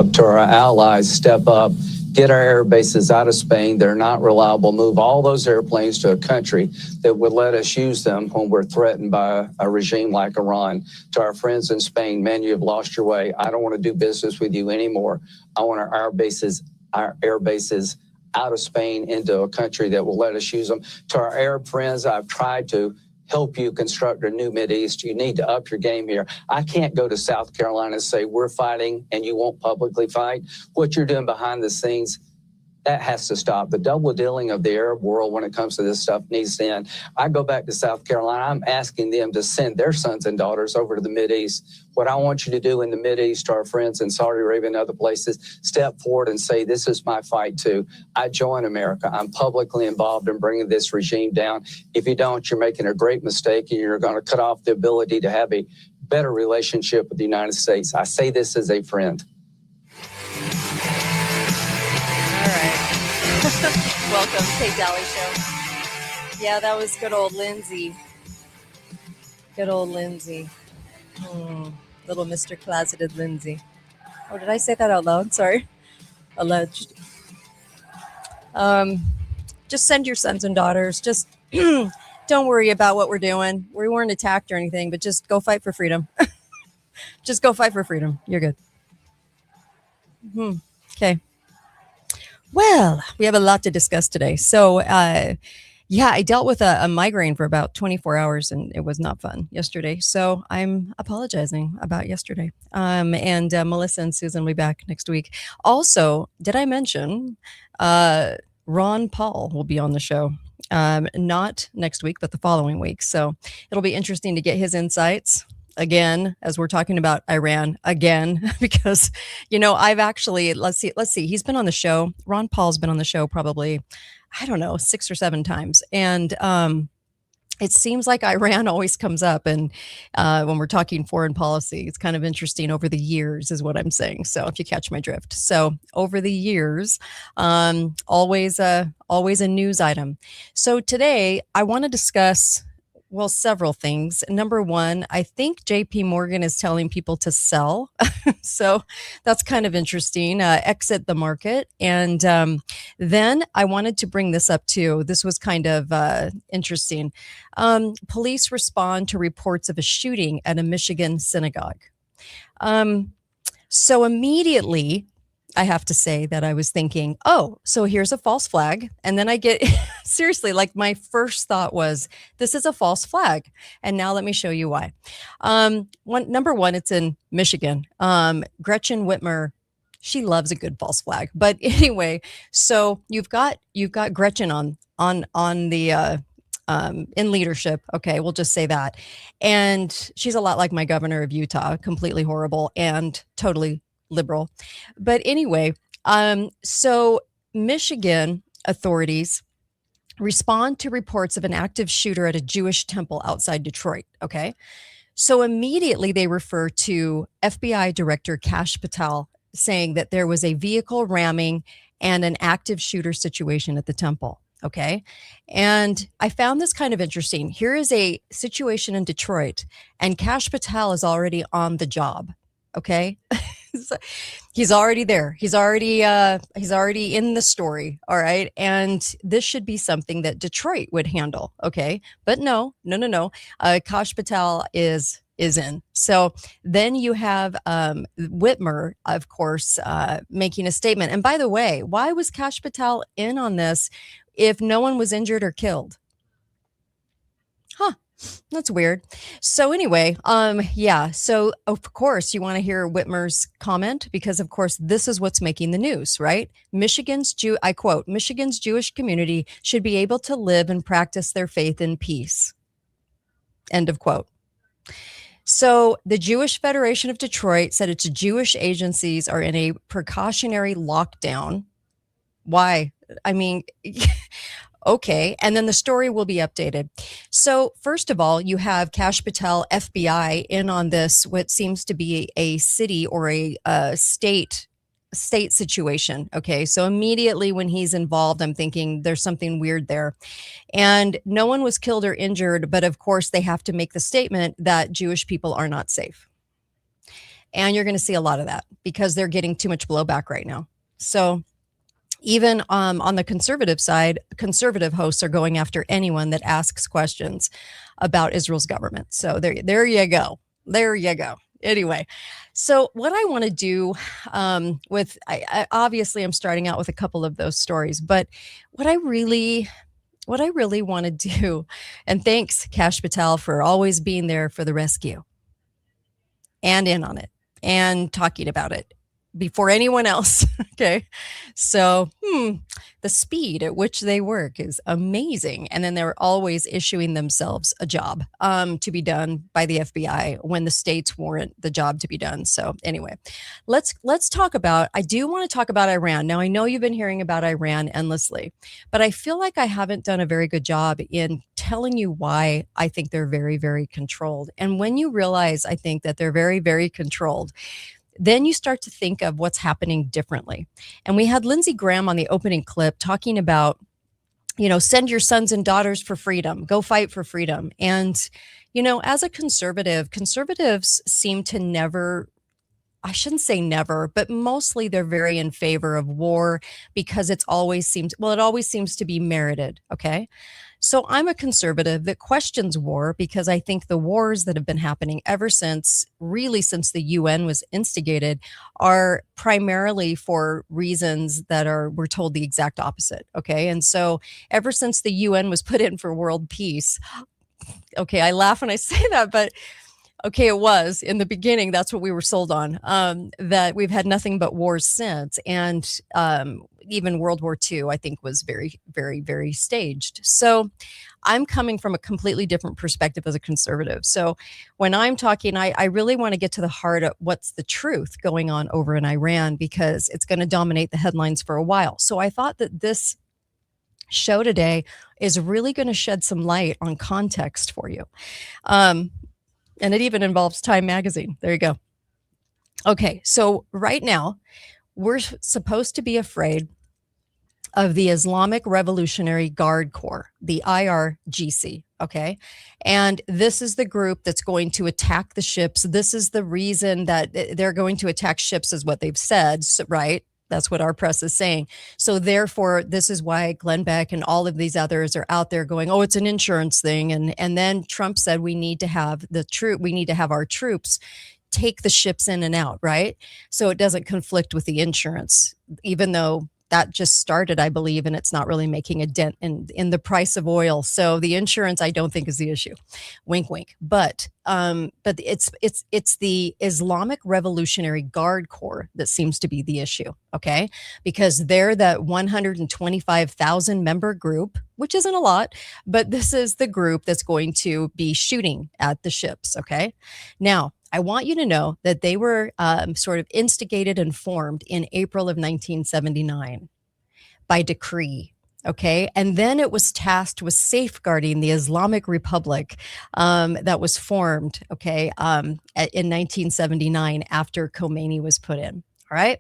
up to our allies, step up, get our air bases out of Spain. They're not reliable. Move all those airplanes to a country that would let us use them when we're threatened by a regime like Iran. To our friends in Spain, man, you have lost your way. I don't want to do business with you anymore. I want our air bases out of Spain into a country that will let us use them. To our Arab friends, I've tried to help you construct a new Mideast. You need to up your game here. I can't go to South Carolina and say we're fighting and you won't publicly fight. What you're doing behind the scenes, that has to stop. The double dealing of the Arab world when it comes to this stuff needs to end. I go back to South Carolina. I'm asking them to send their sons and daughters over to the Mideast. What I want you to do in the Mideast, to our friends in Saudi Arabia and other places, step forward and say, this is my fight too. I join America. I'm publicly involved in bringing this regime down. If you don't, you're making a great mistake and you're going to cut off the ability to have a better relationship with the United States. I say this as a friend. Welcome, Kate Daly Show. Yeah, that was good old Lindsay. Good old Lindsay. Little Mr. Closeted Lindsay. Oh, did I say that out loud? Sorry. Alleged. Just send your sons and daughters. Just don't worry about what we're doing. We weren't attacked or anything, but just go fight for freedom. Just go fight for freedom. You're good. Okay. Well, we have a lot to discuss today. So, I dealt with a migraine for about 24 hours and it was not fun yesterday. So I'm apologizing about yesterday. And Melissa and Susan will be back next week. Also, did I mention Ron Paul will be on the show? Not next week, but the following week. So it'll be interesting to get his insights. Again, as we're talking about Iran again, because, I've actually, let's see, he's been on the show. Ron Paul's been on the show probably, 6 or 7 times. And it seems like Iran always comes up. And when we're talking foreign policy, it's kind of interesting over the years is what I'm saying. So if you catch my drift. So over the years, always a news item. So today I want to discuss several things. Number one, I think JP Morgan is telling people to sell. So that's kind of interesting. Exit the market. And then I wanted to bring this up too. This was kind of interesting. Police respond to reports of a shooting at a Michigan synagogue. So immediately, I have to say that I was thinking, so here's a false flag. And then I get, seriously, like my first thought was, this is a false flag. And now let me show you why. Number one, it's in Michigan. Gretchen Whitmer, she loves a good false flag. But anyway, so you've got Gretchen on the in leadership. Okay, we'll just say that. And she's a lot like my governor of Utah, completely horrible and totally liberal. But anyway, so Michigan authorities respond to reports of an active shooter at a Jewish temple outside Detroit. Okay. So immediately they refer to FBI Director Kash Patel saying that there was a vehicle ramming and an active shooter situation at the temple. Okay. And I found this kind of interesting. Here is a situation in Detroit and Kash Patel is already on the job. Okay. He's already there. He's already in the story. All right. And this should be something that Detroit would handle. Okay. But no. Kash Patel is in. So then you have Whitmer, of course, making a statement. And by the way, why was Kash Patel in on this if no one was injured or killed? That's weird. So anyway, so of course you want to hear Whitmer's comment because of course this is what's making the news, right? I quote, Michigan's Jewish community should be able to live and practice their faith in peace. End of quote. So the Jewish Federation of Detroit said its Jewish agencies are in a precautionary lockdown. Why? I mean, okay. And then the story will be updated. So first of all, you have Kash Patel, FBI, in on this, what seems to be a city or a state situation. Okay. So immediately when he's involved, I'm thinking there's something weird there. And no one was killed or injured. But of course, they have to make the statement that Jewish people are not safe. And you're going to see a lot of that because they're getting too much blowback right now. So even on the conservative side, conservative hosts are going after anyone that asks questions about Israel's government. So there you go. There you go. Anyway, so what I want to do I obviously I'm starting out with a couple of those stories, but what I really want to do, and thanks Kash Patel for always being there for the rescue and in on it and talking about it before anyone else. Okay. So the speed at which they work is amazing. And then they're always issuing themselves a job to be done by the FBI when the states warrant the job to be done. So anyway, let's talk about, I do want to talk about Iran. Now, I know you've been hearing about Iran endlessly, but I feel like I haven't done a very good job in telling you why I think they're very, very controlled. And when you realize, I think that they're very, very controlled, then you start to think of what's happening differently. And we had Lindsey Graham on the opening clip talking about, send your sons and daughters for freedom, go fight for freedom. And, as a conservatives seem to never, I shouldn't say never, but mostly they're very in favor of war because it always seems to be merited. Okay. So I'm a conservative that questions war because I think the wars that have been happening ever since the UN was instigated are primarily for reasons that we're told the exact opposite. Okay. And so ever since the UN was put in for world peace, okay, I laugh when I say that, but okay, it was in the beginning. That's what we were sold on, that we've had nothing but wars since. And even World War II, I think, was very, very, very staged. So I'm coming from a completely different perspective as a conservative. So when I'm talking, I really want to get to the heart of what's the truth going on over in Iran, because it's going to dominate the headlines for a while. So I thought that this show today is really going to shed some light on context for you. And it even involves Time Magazine. There you go. Okay, so right now, we're supposed to be afraid of the Islamic Revolutionary Guard Corps, the IRGC, okay? And this is the group that's going to attack the ships. This is the reason that they're going to attack ships, is what they've said, right? That's what our press is saying. So therefore, this is why Glenn Beck and all of these others are out there going, oh, it's an insurance thing. And then Trump said we need to have our troops take the ships in and out, right? So it doesn't conflict with the insurance, even though that just started, I believe, and it's not really making a dent in the price of oil. So the insurance, I don't think, is the issue. Wink, wink. But it's the Islamic Revolutionary Guard Corps that seems to be the issue, okay? Because they're the 125,000 member group, which isn't a lot, but this is the group that's going to be shooting at the ships, okay? Now, I want you to know that they were sort of instigated and formed in April of 1979 by decree. Okay. And then it was tasked with safeguarding the Islamic Republic that was formed, okay, in 1979 after Khomeini was put in. All right.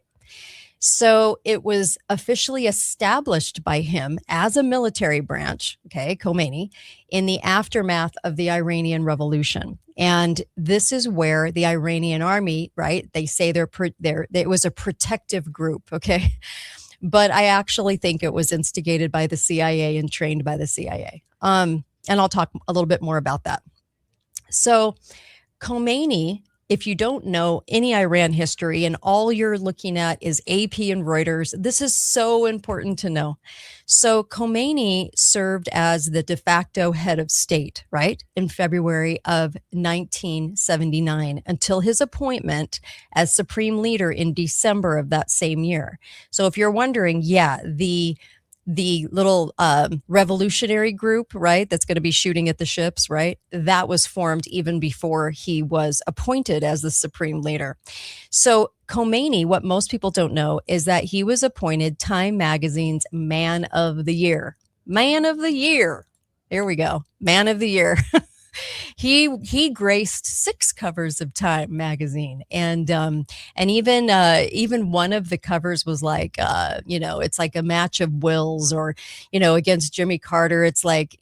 So it was officially established by him as a military branch, okay, Khomeini, in the aftermath of the Iranian Revolution. And this is where the Iranian army, right, they say it was a protective group, okay? But I actually think it was instigated by the CIA and trained by the CIA. And I'll talk a little bit more about that. So Khomeini, if you don't know any Iran history and all you're looking at is AP and Reuters, this is so important to know. So Khomeini served as the de facto head of state, right, in February of 1979 until his appointment as supreme leader in December of that same year. So if you're wondering, yeah, the little revolutionary group, right, that's going to be shooting at the ships, right, that was formed even before he was appointed as the supreme leader. So Khomeini, what most people don't know is that he was appointed Time Magazine's Man of the Year. Man of the Year. Here we go. Man of the Year. He graced 6 covers of Time magazine, and even one of the covers was like, it's like a match of wills, or against Jimmy Carter. It's like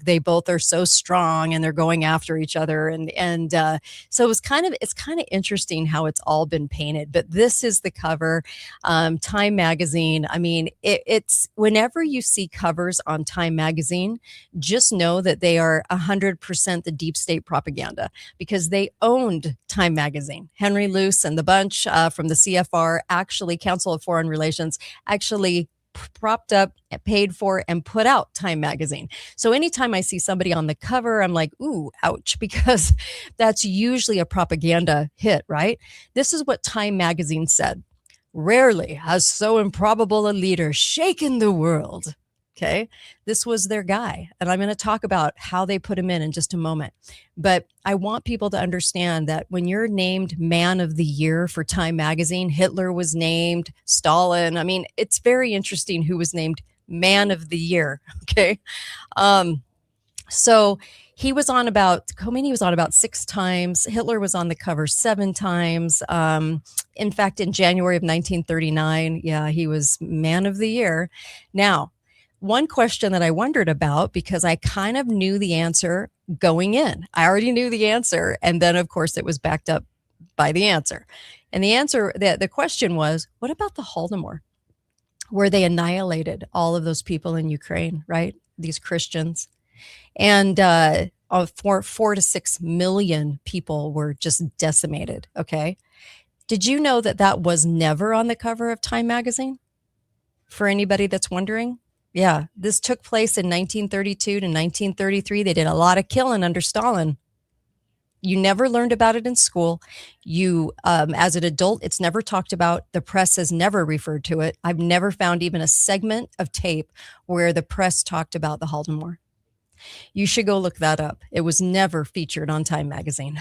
they both are so strong and they're going after each other, and so it's kind of interesting how it's all been painted. But this is the cover, Time magazine. I mean, it's whenever you see covers on Time magazine, just know that they are 100% the deep state propaganda, because they owned Time magazine. Henry Luce and the bunch from the CFR, actually Council of Foreign Relations, actually propped up, paid for, and put out Time magazine. So anytime I see somebody on the cover, I'm like, ooh, ouch, because that's usually a propaganda hit, right? This is what Time magazine said. Rarely has so improbable a leader shaken the world. Okay. This was their guy. And I'm going to talk about how they put him in just a moment. But I want people to understand that when you're named Man of the Year for Time magazine, Hitler was named, Stalin. I mean, it's very interesting who was named Man of the Year. Okay. So Khomeini was on about 6 times. Hitler was on the cover 7 times. In fact, in January of 1939, yeah, he was Man of the Year. Now, one question that I wondered about, because I kind of knew the answer going in. I already knew the answer. And then, of course, it was backed up by the answer. And the question was, what about the Holodomor, where they annihilated all of those people in Ukraine, right? These Christians. And 4 to 6 million people were just decimated. Okay. Did you know that was never on the cover of Time magazine? For anybody that's wondering? Yeah, this took place in 1932 to 1933. They did a lot of killing under Stalin. You never learned about it in school. As an adult, it's never talked about. The press has never referred to it. I've never found even a segment of tape where the press talked about the Holodomor. You should go look that up. It was never featured on Time magazine.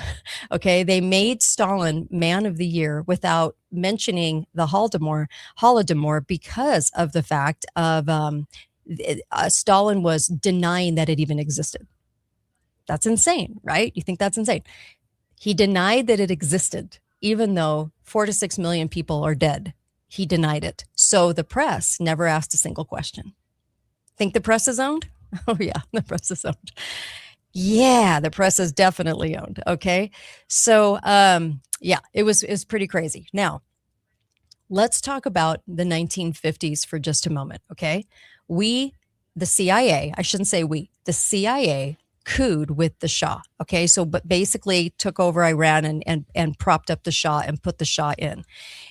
Okay. They made Stalin Man of the Year without mentioning the Holodomor because of the fact of Stalin was denying that it even existed. That's insane, right? You think that's insane? He denied that it existed, even though 4 to 6 million people are dead. He denied it. So the press never asked a single question. Think the press is owned? Oh, yeah, the press is owned. Yeah, the press is definitely owned. Okay. So, yeah, it was pretty crazy. Now, let's talk about the 1950s for just a moment. Okay. The CIA, I shouldn't say the CIA couped with the Shah. Okay. So, but basically took over Iran and propped up the Shah and put the Shah in.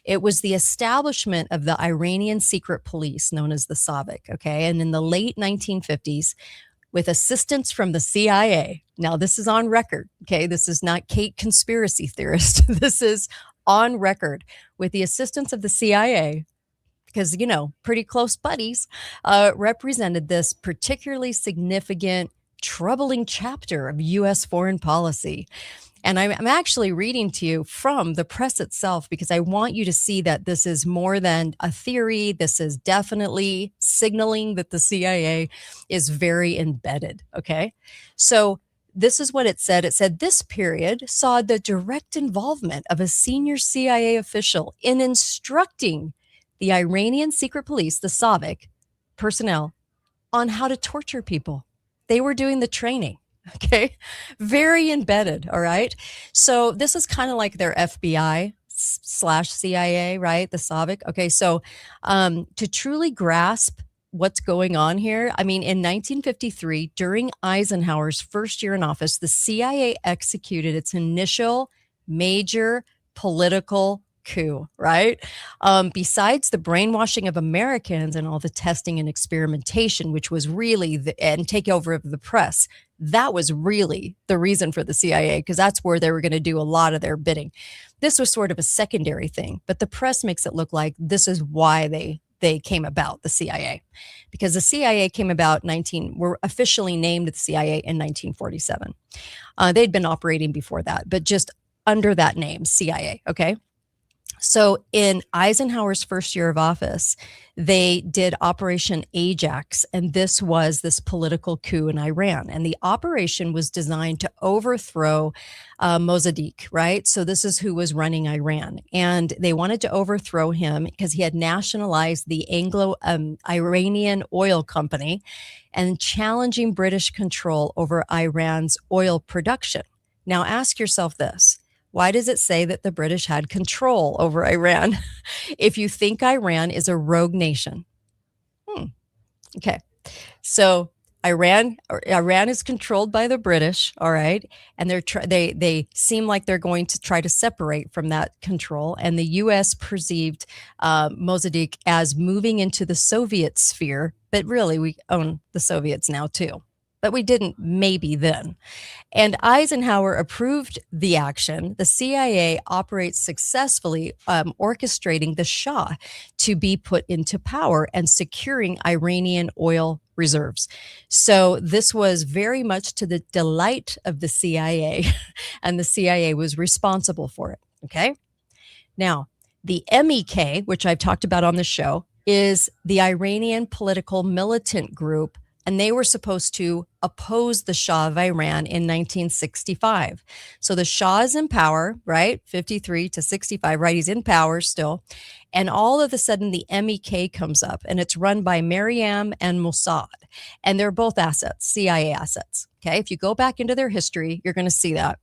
It was the establishment of the Iranian secret police known as the Savak. Okay. And in the late 1950s, with assistance from the CIA. Now, this is on record. Okay. This is not Kate conspiracy theorist. This is on record. With the assistance of the CIA, because, pretty close buddies, represented this particularly significant, troubling chapter of U.S. foreign policy. And I'm actually reading to you from the press itself, because I want you to see that this is more than a theory. This is definitely signaling that the CIA is very embedded. Okay. So this is what it said. It said this period saw the direct involvement of a senior CIA official in instructing the Iranian secret police, the Savak personnel, on how to torture people. They were doing the training. Okay. Very embedded. All right. So this is kind of like their FBI / CIA, right? The Savak. Okay. So to truly grasp what's going on here, I mean, in 1953, during Eisenhower's first year in office, the CIA executed its initial major political coup, right? Besides the brainwashing of Americans and all the testing and experimentation, which was really and takeover of the press, that was really the reason for the CIA, because that's where they were going to do a lot of their bidding. This was sort of a secondary thing, but the press makes it look like this is why they came about, the CIA, because the CIA came about were officially named the CIA in 1947. They'd been operating before that, but just under that name, CIA. Okay. So in Eisenhower's first year of office, they did Operation Ajax, and this was this political coup in Iran. And the operation was designed to overthrow Mossadegh, right? So this is who was running Iran. And they wanted to overthrow him because he had nationalized the Anglo-Iranian Oil Company and challenging British control over Iran's oil production. Now ask yourself this. Why does it say that the British had control over Iran if you think Iran is a rogue nation? Okay. So Iran is controlled by the British, all right, and they seem like they're going to try to separate from that control. And the U.S. perceived Mossadegh as moving into the Soviet sphere, but really we own the Soviets now too. But we didn't maybe then. And Eisenhower approved the action. The CIA operates successfully, orchestrating the Shah to be put into power and securing Iranian oil reserves. So this was very much to the delight of the CIA, and the CIA was responsible for it. Okay. Now, the MEK, which I've talked about on the show, is the Iranian political militant group, and they were supposed to oppose the Shah of Iran in 1965. So the Shah is in power, right? 53 to 65, right? He's in power still. And all of a sudden, the MEK comes up, and it's run by Maryam and Mossad. And they're both assets, CIA assets. Okay. If you go back into their history, you're going to see that.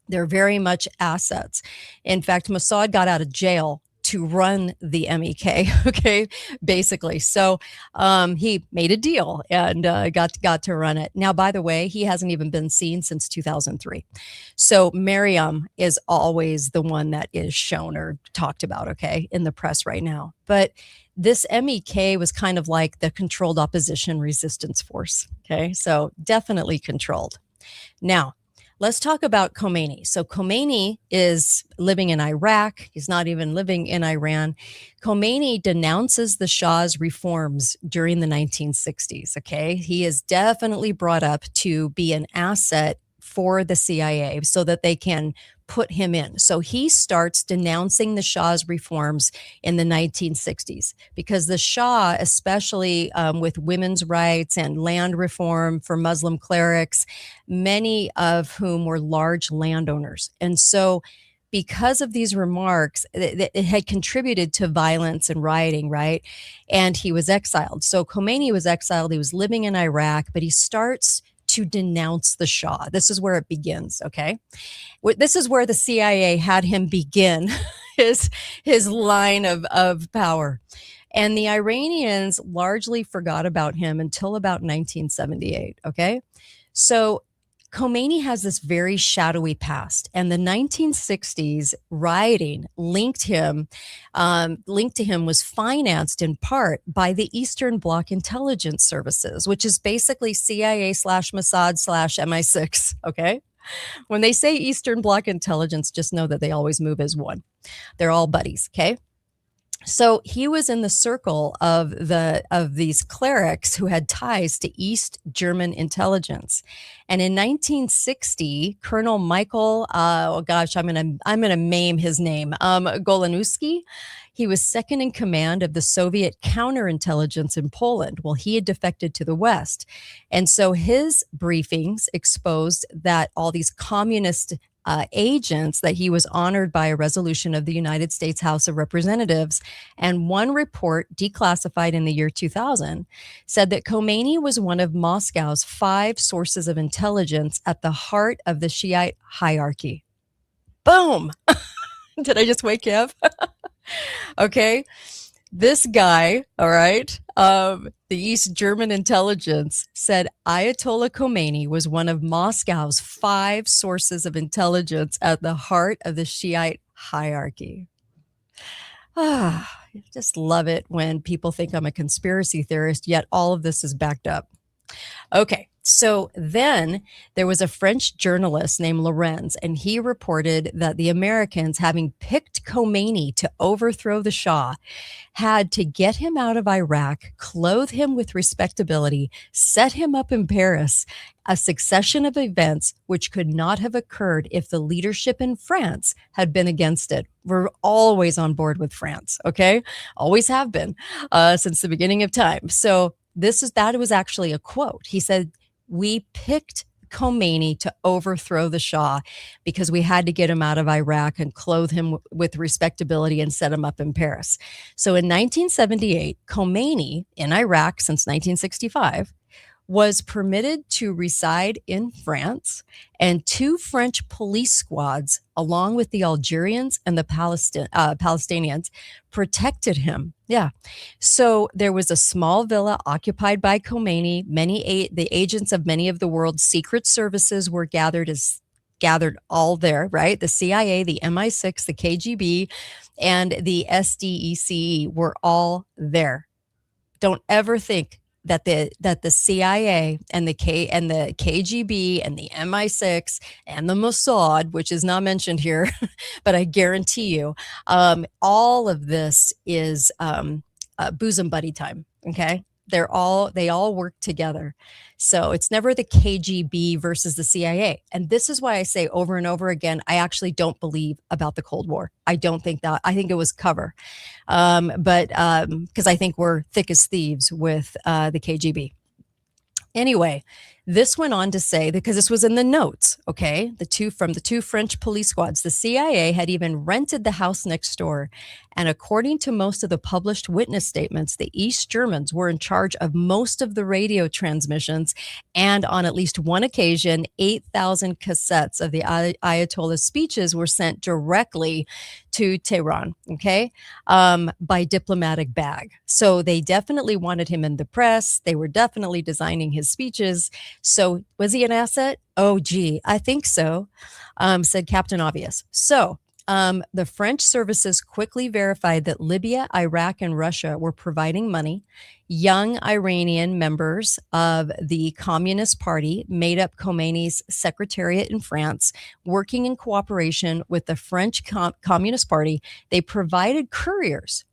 They're very much assets. In fact, Mossad got out of jail to run the MEK, okay, basically. So he made a deal and got to run it. Now, by the way, he hasn't even been seen since 2003. So Maryam is always the one that is shown or talked about, okay, in the press right now. But this MEK was kind of like the controlled opposition resistance force, okay? So definitely controlled. Now, let's talk about Khomeini. So Khomeini is living in Iraq. He's not even living in Iran. Khomeini denounces the Shah's reforms during the 1960s, okay? He is definitely brought up to be an asset for the CIA so that they can put him in. So he starts denouncing the Shah's reforms in the 1960s because the Shah, especially with women's rights and land reform for Muslim clerics, many of whom were large landowners. And so because of these remarks, it had contributed to violence and rioting, right? And he was exiled. So Khomeini was exiled. He was living in Iraq, but he starts to denounce the Shah. This is where it begins, okay? This is where the CIA had him begin his line of power. And the Iranians largely forgot about him until about 1978, okay? So Khomeini has this very shadowy past, and the 1960s rioting linked to him was financed in part by the Eastern Bloc Intelligence Services, which is basically CIA / Mossad / MI6. Okay, when they say Eastern Bloc Intelligence, just know that they always move as one. They're all buddies. Okay. So he was in the circle of these clerics who had ties to East German intelligence. And in 1960, Colonel Michael, I'm gonna maim his name, Golanowski. He was second in command of the Soviet counterintelligence in Poland. Well, he had defected to the West. And so his briefings exposed that all these communist agents, that he was honored by a resolution of the United States House of Representatives. And one report, declassified in the year 2000, said that Khomeini was one of Moscow's 5 sources of intelligence at the heart of the Shiite hierarchy. Boom! Did I just wake you up? Okay. This guy, all right, the East German intelligence said Ayatollah Khomeini was one of Moscow's 5 sources of intelligence at the heart of the Shiite hierarchy. I just love it when people think I'm a conspiracy theorist, yet all of this is backed up. Okay. So then there was a French journalist named Lorenz, and he reported that the Americans, having picked Khomeini to overthrow the Shah, had to get him out of Iraq, clothe him with respectability, set him up in Paris, a succession of events which could not have occurred if the leadership in France had been against it. We're always on board with France, okay? Always have been since the beginning of time. So that was actually a quote. He said, "We picked Khomeini to overthrow the Shah because we had to get him out of Iraq and clothe him with respectability and set him up in Paris." So in 1978, Khomeini, in Iraq since 1965, was permitted to reside in France, and two French police squads, along with the Algerians and the Palestinians, protected him. Yeah. So there was a small villa occupied by Khomeini. The agents of many of the world's secret services were gathered all there, right? The CIA, the MI6, the KGB, and the SDECE were all there. Don't ever think that the CIA and the KGB and the MI6 and the Mossad, which is not mentioned here, but I guarantee you, all of this is bosom buddy time. Okay, they all work together. So it's never the KGB versus the CIA. And this is why I say over and over again, I actually don't believe about the Cold War. I don't think that. I think it was cover. But because I think we're thick as thieves with the KGB. Anyway, this went on to say, because this was in the notes, okay, the two French police squads, the CIA had even rented the house next door. And according to most of the published witness statements, the East Germans were in charge of most of the radio transmissions. And on at least one occasion, 8,000 cassettes of the Ayatollah's speeches were sent directly to Tehran, okay, by diplomatic bag. So they definitely wanted him in the press. They were definitely designing his speeches. So was he an asset? Oh, gee, I think so, said Captain Obvious. So the French services quickly verified that Libya, Iraq, and Russia were providing money. Young Iranian members of the Communist Party made up Khomeini's secretariat in France, working in cooperation with the French Communist Party. They provided couriers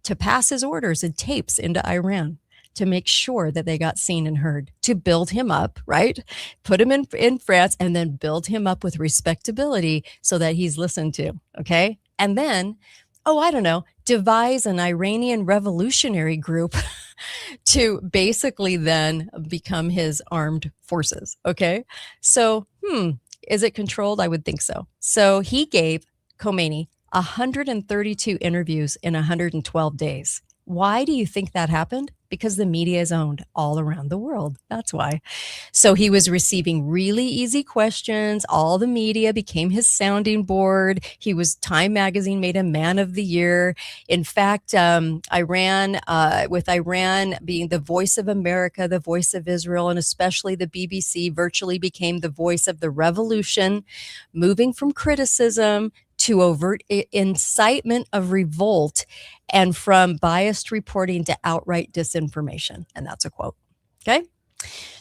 to pass his orders and tapes into Iran to make sure that they got seen and heard, to build him up, right? Put him in France and then build him up with respectability so that he's listened to, okay? And then, I don't know, devise an Iranian revolutionary group to basically then become his armed forces, okay? So, is it controlled? I would think so. So he gave Khomeini 132 interviews in 112 days. Why do you think that happened? Because the media is owned all around the world. That's why. So he was receiving really easy questions. All the media became his sounding board. Time Magazine made him Man of the Year. In fact, Iran being the voice of America, the voice of Israel, and especially the BBC virtually became the voice of the revolution, moving from criticism to overt incitement of revolt, and from biased reporting to outright disinformation. And that's a quote. Okay.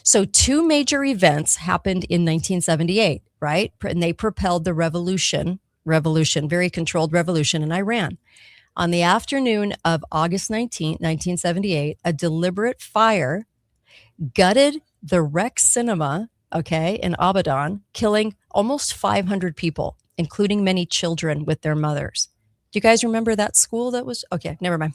So two major events happened in 1978, right? And they propelled the revolution, very controlled revolution in Iran. On the afternoon of August 19, 1978, a deliberate fire gutted the Rex Cinema, okay, in Abadan, killing almost 500 people, including many children with their mothers. Do you guys remember that school that was? Okay, never mind.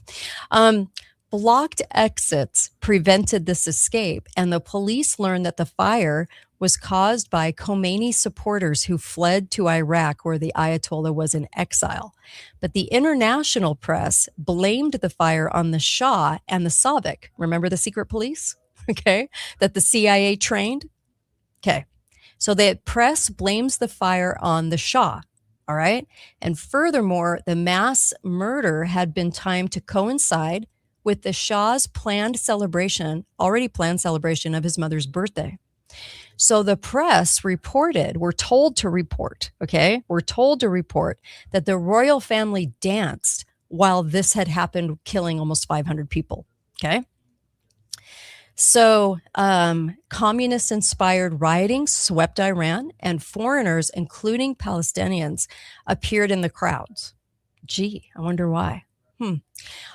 Blocked exits prevented this escape, and the police learned that the fire was caused by Khomeini supporters who fled to Iraq, where the Ayatollah was in exile. But the international press blamed the fire on the Shah and the Savik. Remember the secret police? Okay, that the CIA trained? Okay. So the press blames the fire on the Shah, all right? And furthermore, the mass murder had been timed to coincide with the Shah's already planned celebration of his mother's birthday. So the press we're told to report that the royal family danced while this had happened, killing almost 500 people, okay? So, communist inspired rioting swept Iran, and foreigners, including Palestinians, appeared in the crowds. Gee, I wonder why. Hmm.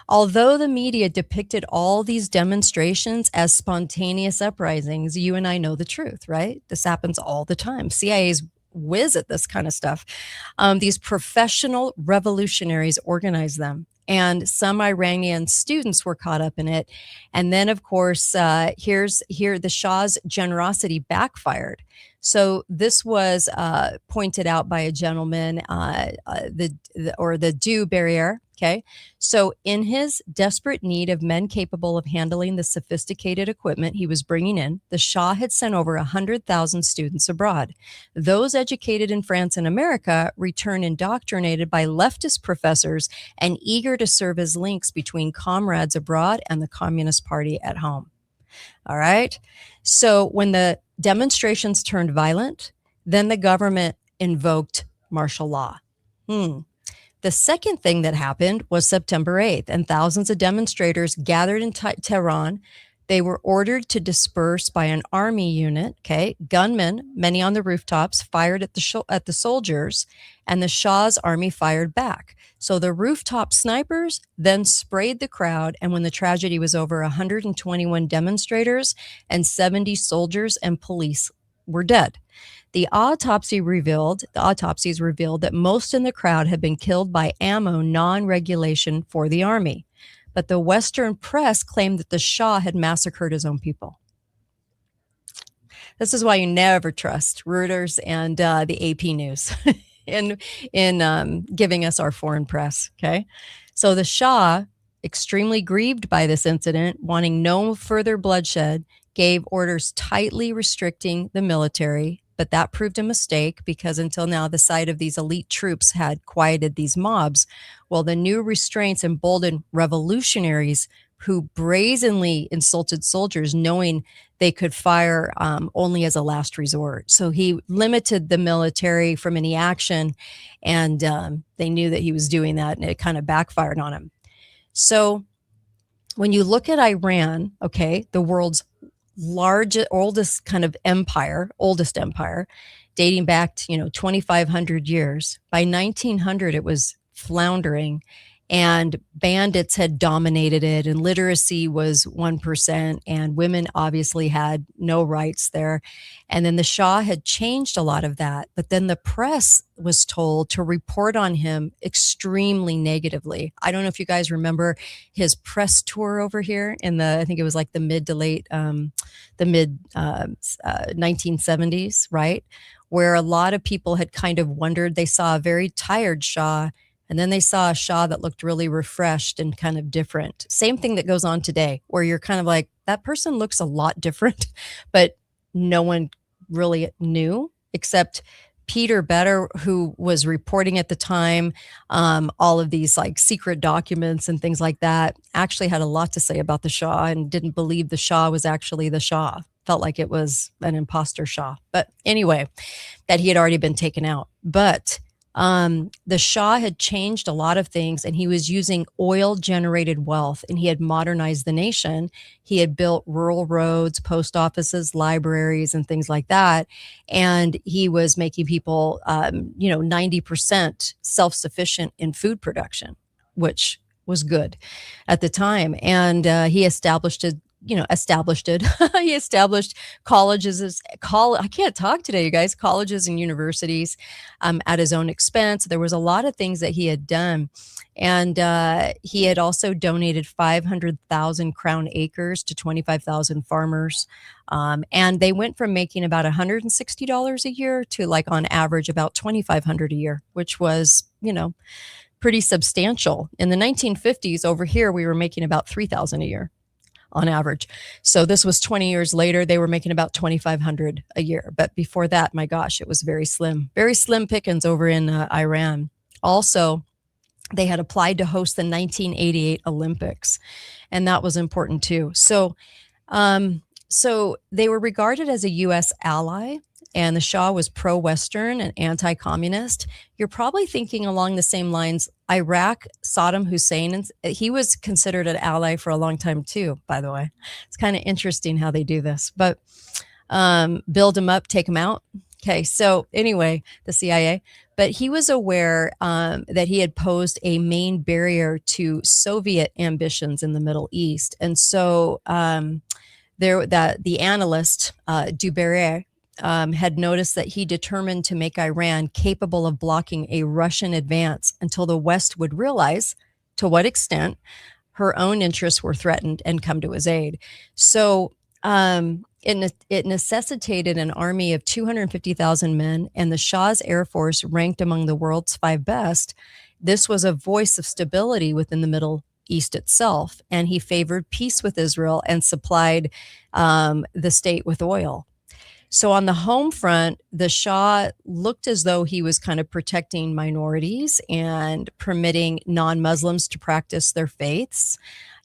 Although the media depicted all these demonstrations as spontaneous uprisings, you and I know the truth, right? This happens all the time. CIA's whiz at this kind of stuff. These professional revolutionaries organized them. And some Iranian students were caught up in it. And then, of course, the Shah's generosity backfired. So this was pointed out by a gentleman, the Du Barriere. Okay, so in his desperate need of men capable of handling the sophisticated equipment he was bringing in, the Shah had sent over 100,000 students abroad. Those educated in France and America returned indoctrinated by leftist professors and eager to serve as links between comrades abroad and the Communist Party at home. All right. So when the demonstrations turned violent, then the government invoked martial law. The second thing that happened was September 8th, and thousands of demonstrators gathered in Tehran. They were ordered to disperse by an army unit. Okay, gunmen, many on the rooftops, fired at the soldiers, and the Shah's army fired back. So the rooftop snipers then sprayed the crowd, and when the tragedy was over, 121 demonstrators and 70 soldiers and police were dead. The autopsies revealed that most in the crowd had been killed by ammo non-regulation for the army. But the Western press claimed that the Shah had massacred his own people. This is why you never trust Reuters and the AP News in giving us our foreign press. Okay, so the Shah, extremely grieved by this incident, wanting no further bloodshed, gave orders tightly restricting the military. But that proved a mistake because until now, the sight of these elite troops had quieted these mobs. Well, the new restraints emboldened revolutionaries who brazenly insulted soldiers, knowing they could fire only as a last resort. So he limited the military from any action, and they knew that he was doing that, and it kind of backfired on him. So when you look at Iran, okay, the world's oldest empire, dating back to 2,500 years. By 1900, it was floundering, and bandits had dominated it, and literacy was 1%, and women obviously had no rights there. And then the Shah had changed a lot of that, but then the press was told to report on him extremely negatively. I don't know if you guys remember his press tour over here I think it was like the mid 1970s, right? Where a lot of people had kind of wondered, they saw a very tired Shah, and then they saw a Shah that looked really refreshed and kind of different. Same thing that goes on today, where you're kind of like, that person looks a lot different, but no one really knew except Peter Better, who was reporting at the time, all of these like secret documents and things like that, actually had a lot to say about the Shah and didn't believe the Shah was actually the Shah. Felt like it was an imposter Shah. But anyway, that he had already been taken out. But the Shah had changed a lot of things, and he was using oil-generated wealth, and he had modernized the nation. He had built rural roads, post offices, libraries, and things like that. And he was making people, 90% self-sufficient in food production, which was good at the time. And he established he established colleges. I can't talk today, you guys. Colleges and universities at his own expense. There was a lot of things that he had done, and he had also donated 500,000 crown acres to 25,000 farmers. And they went from making about $160 a year to, like, on average about $2,500 a year, which was, pretty substantial. In the 1950s, over here, we were making about $3,000 a year on average. So this was 20 years later. They were making about $2,500 a year. But before that, my gosh, it was very slim pickings over in Iran. Also, they had applied to host the 1988 Olympics, and that was important too. So they were regarded as a U.S. ally. and the Shah was pro-Western and anti-communist, you're probably thinking along the same lines. Iraq, Saddam Hussein, and he was considered an ally for a long time too, by the way. It's kind of interesting how they do this, but build them up, take them out. Okay, so anyway, the CIA, but he was aware that he had posed a main barrier to Soviet ambitions in the Middle East. And so the analyst, Duberry, had noticed that he determined to make Iran capable of blocking a Russian advance until the West would realize to what extent her own interests were threatened and come to his aid. So it necessitated an army of 250,000 men, and the Shah's Air Force ranked among the world's 5 best. This was a voice of stability within the Middle East itself, and he favored peace with Israel and supplied the state with oil. So on the home front, the Shah looked as though he was kind of protecting minorities and permitting non-Muslims to practice their faiths.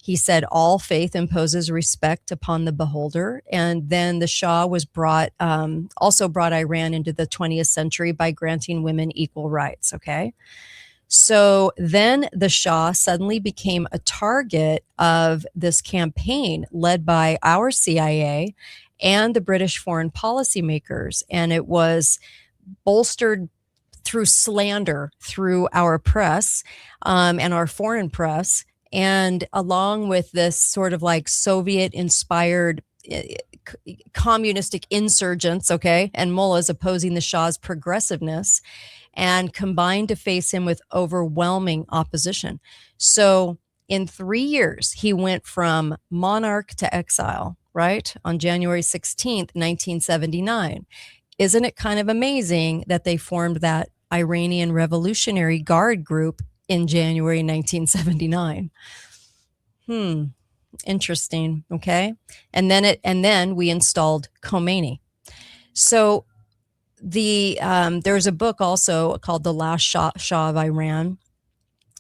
He said all faith imposes respect upon the beholder. And then the Shah was also brought Iran into the 20th century by granting women equal rights. Okay. So then the Shah suddenly became a target of this campaign led by our CIA and the British foreign policy makers. And it was bolstered through slander through our press and our foreign press. And along with this sort of like Soviet inspired communistic insurgents, okay, and mullahs opposing the Shah's progressiveness, and combined to face him with overwhelming opposition. So in 3 years, he went from monarch to exile, right? On January 16th, 1979. Isn't it kind of amazing that they formed that Iranian Revolutionary Guard group in January 1979? Interesting. Okay. And then we installed Khomeini. So there's a book also called The Last Shah of Iran.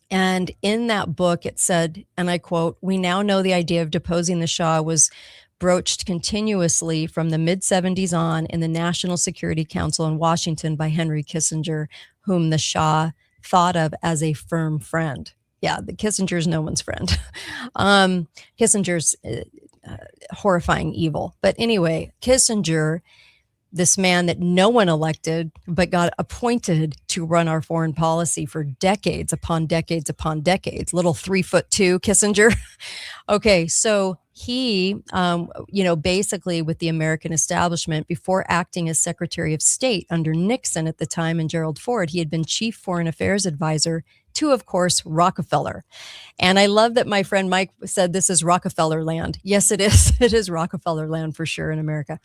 And in that book, it said, and I quote, "We now know the idea of deposing the Shah was broached continuously from the mid-70s on in the National Security Council in Washington by Henry Kissinger, whom the Shah thought of as a firm friend." Yeah, the Kissinger's no one's friend. Kissinger's horrifying evil. But anyway, Kissinger, this man that no one elected, but got appointed to run our foreign policy for decades upon decades upon decades. Little 3'2" Kissinger. Okay, so he, basically with the American establishment, before acting as Secretary of State under Nixon at the time and Gerald Ford, he had been Chief Foreign Affairs Advisor to, of course, Rockefeller. And I love that my friend Mike said this is Rockefeller land. Yes, it is. It is Rockefeller land for sure in America.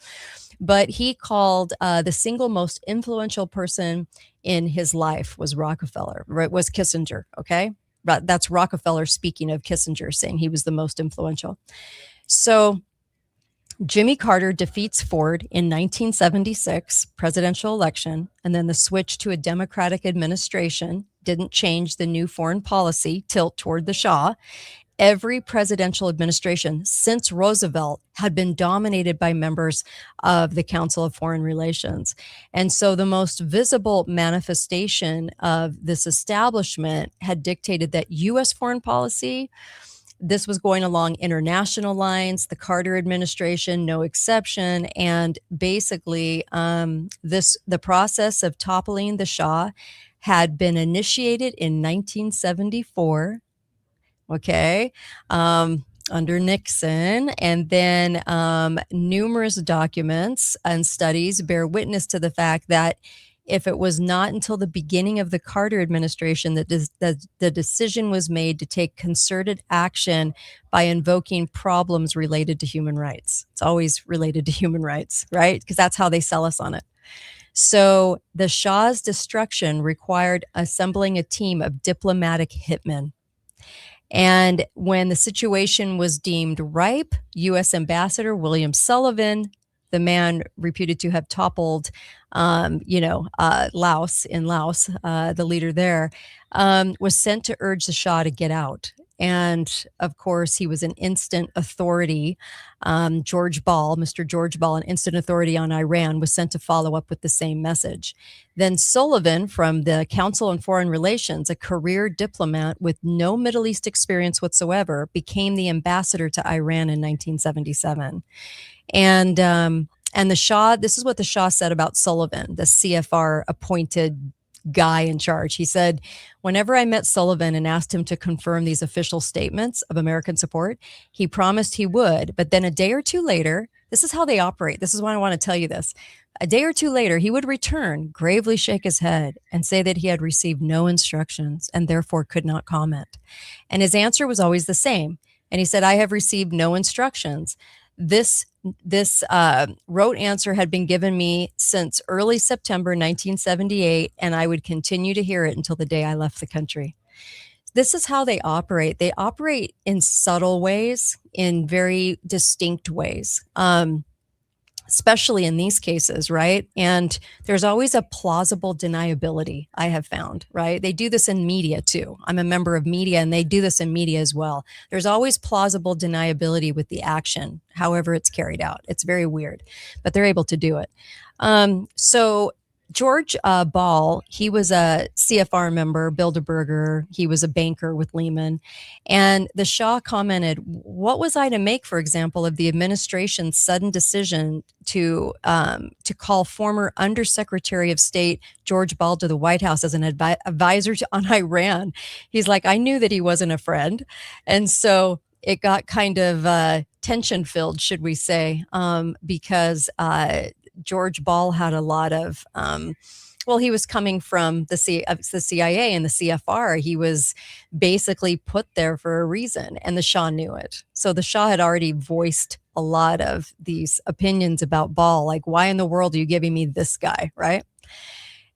But he called the single most influential person in his life was Rockefeller, right? Was Kissinger, okay? But that's Rockefeller speaking of Kissinger, saying he was the most influential. So Jimmy Carter defeats Ford in 1976 presidential election, and then the switch to a Democratic administration didn't change the new foreign policy tilt toward the Shah. Every presidential administration since Roosevelt had been dominated by members of the Council of Foreign Relations. And so the most visible manifestation of this establishment had dictated that U.S. foreign policy, this was going along international lines, the Carter administration, no exception. And basically, the process of toppling the Shah had been initiated in 1974. Okay, under Nixon, and then numerous documents and studies bear witness to the fact that if it was not until the beginning of the Carter administration that the decision was made to take concerted action by invoking problems related to human rights. It's always related to human rights, right? Because that's how they sell us on it. So the Shah's destruction required assembling a team of diplomatic hitmen. And when the situation was deemed ripe, U.S. Ambassador William Sullivan, the man reputed to have toppled, Laos, the leader there, was sent to urge the Shah to get out. And of course, he was an instant authority. Mr. George Ball, an instant authority on Iran, was sent to follow up with the same message. Then Sullivan from the Council on Foreign Relations, a career diplomat with no Middle East experience whatsoever, became the ambassador to Iran in 1977. And the Shah, this is what the Shah said about Sullivan, the CFR appointed guy in charge. He said, whenever I met Sullivan and asked him to confirm these official statements of American support, he promised he would. But then a day or two later, this is how they operate. This is why I want to tell you this. A day or two later, he would return, gravely shake his head, and say that he had received no instructions and therefore could not comment. And his answer was always the same. And he said, I have received no instructions. This rote answer had been given me since early September 1978, and I would continue to hear it until the day I left the country. This is how they operate. They operate in subtle ways, in very distinct ways, especially in these cases, right? And there's always a plausible deniability, I have found, right? They do this in media too. I'm a member of media, and they do this in media as well. There's always plausible deniability with the action, however it's carried out. It's very weird, but they're able to do it. So George Ball, he was a CFR member, Bilderberger. He was a banker with Lehman. And the Shah commented, what was I to make, for example, of the administration's sudden decision to call former Undersecretary of State George Ball to the White House as an advisor on Iran? He's like, I knew that he wasn't a friend. And so it got kind of tension filled, should we say, because George Ball had a lot of, he was coming from the CIA and the CFR. He was basically put there for a reason, and the Shah knew it. So the Shah had already voiced a lot of these opinions about Ball, like, why in the world are you giving me this guy, right?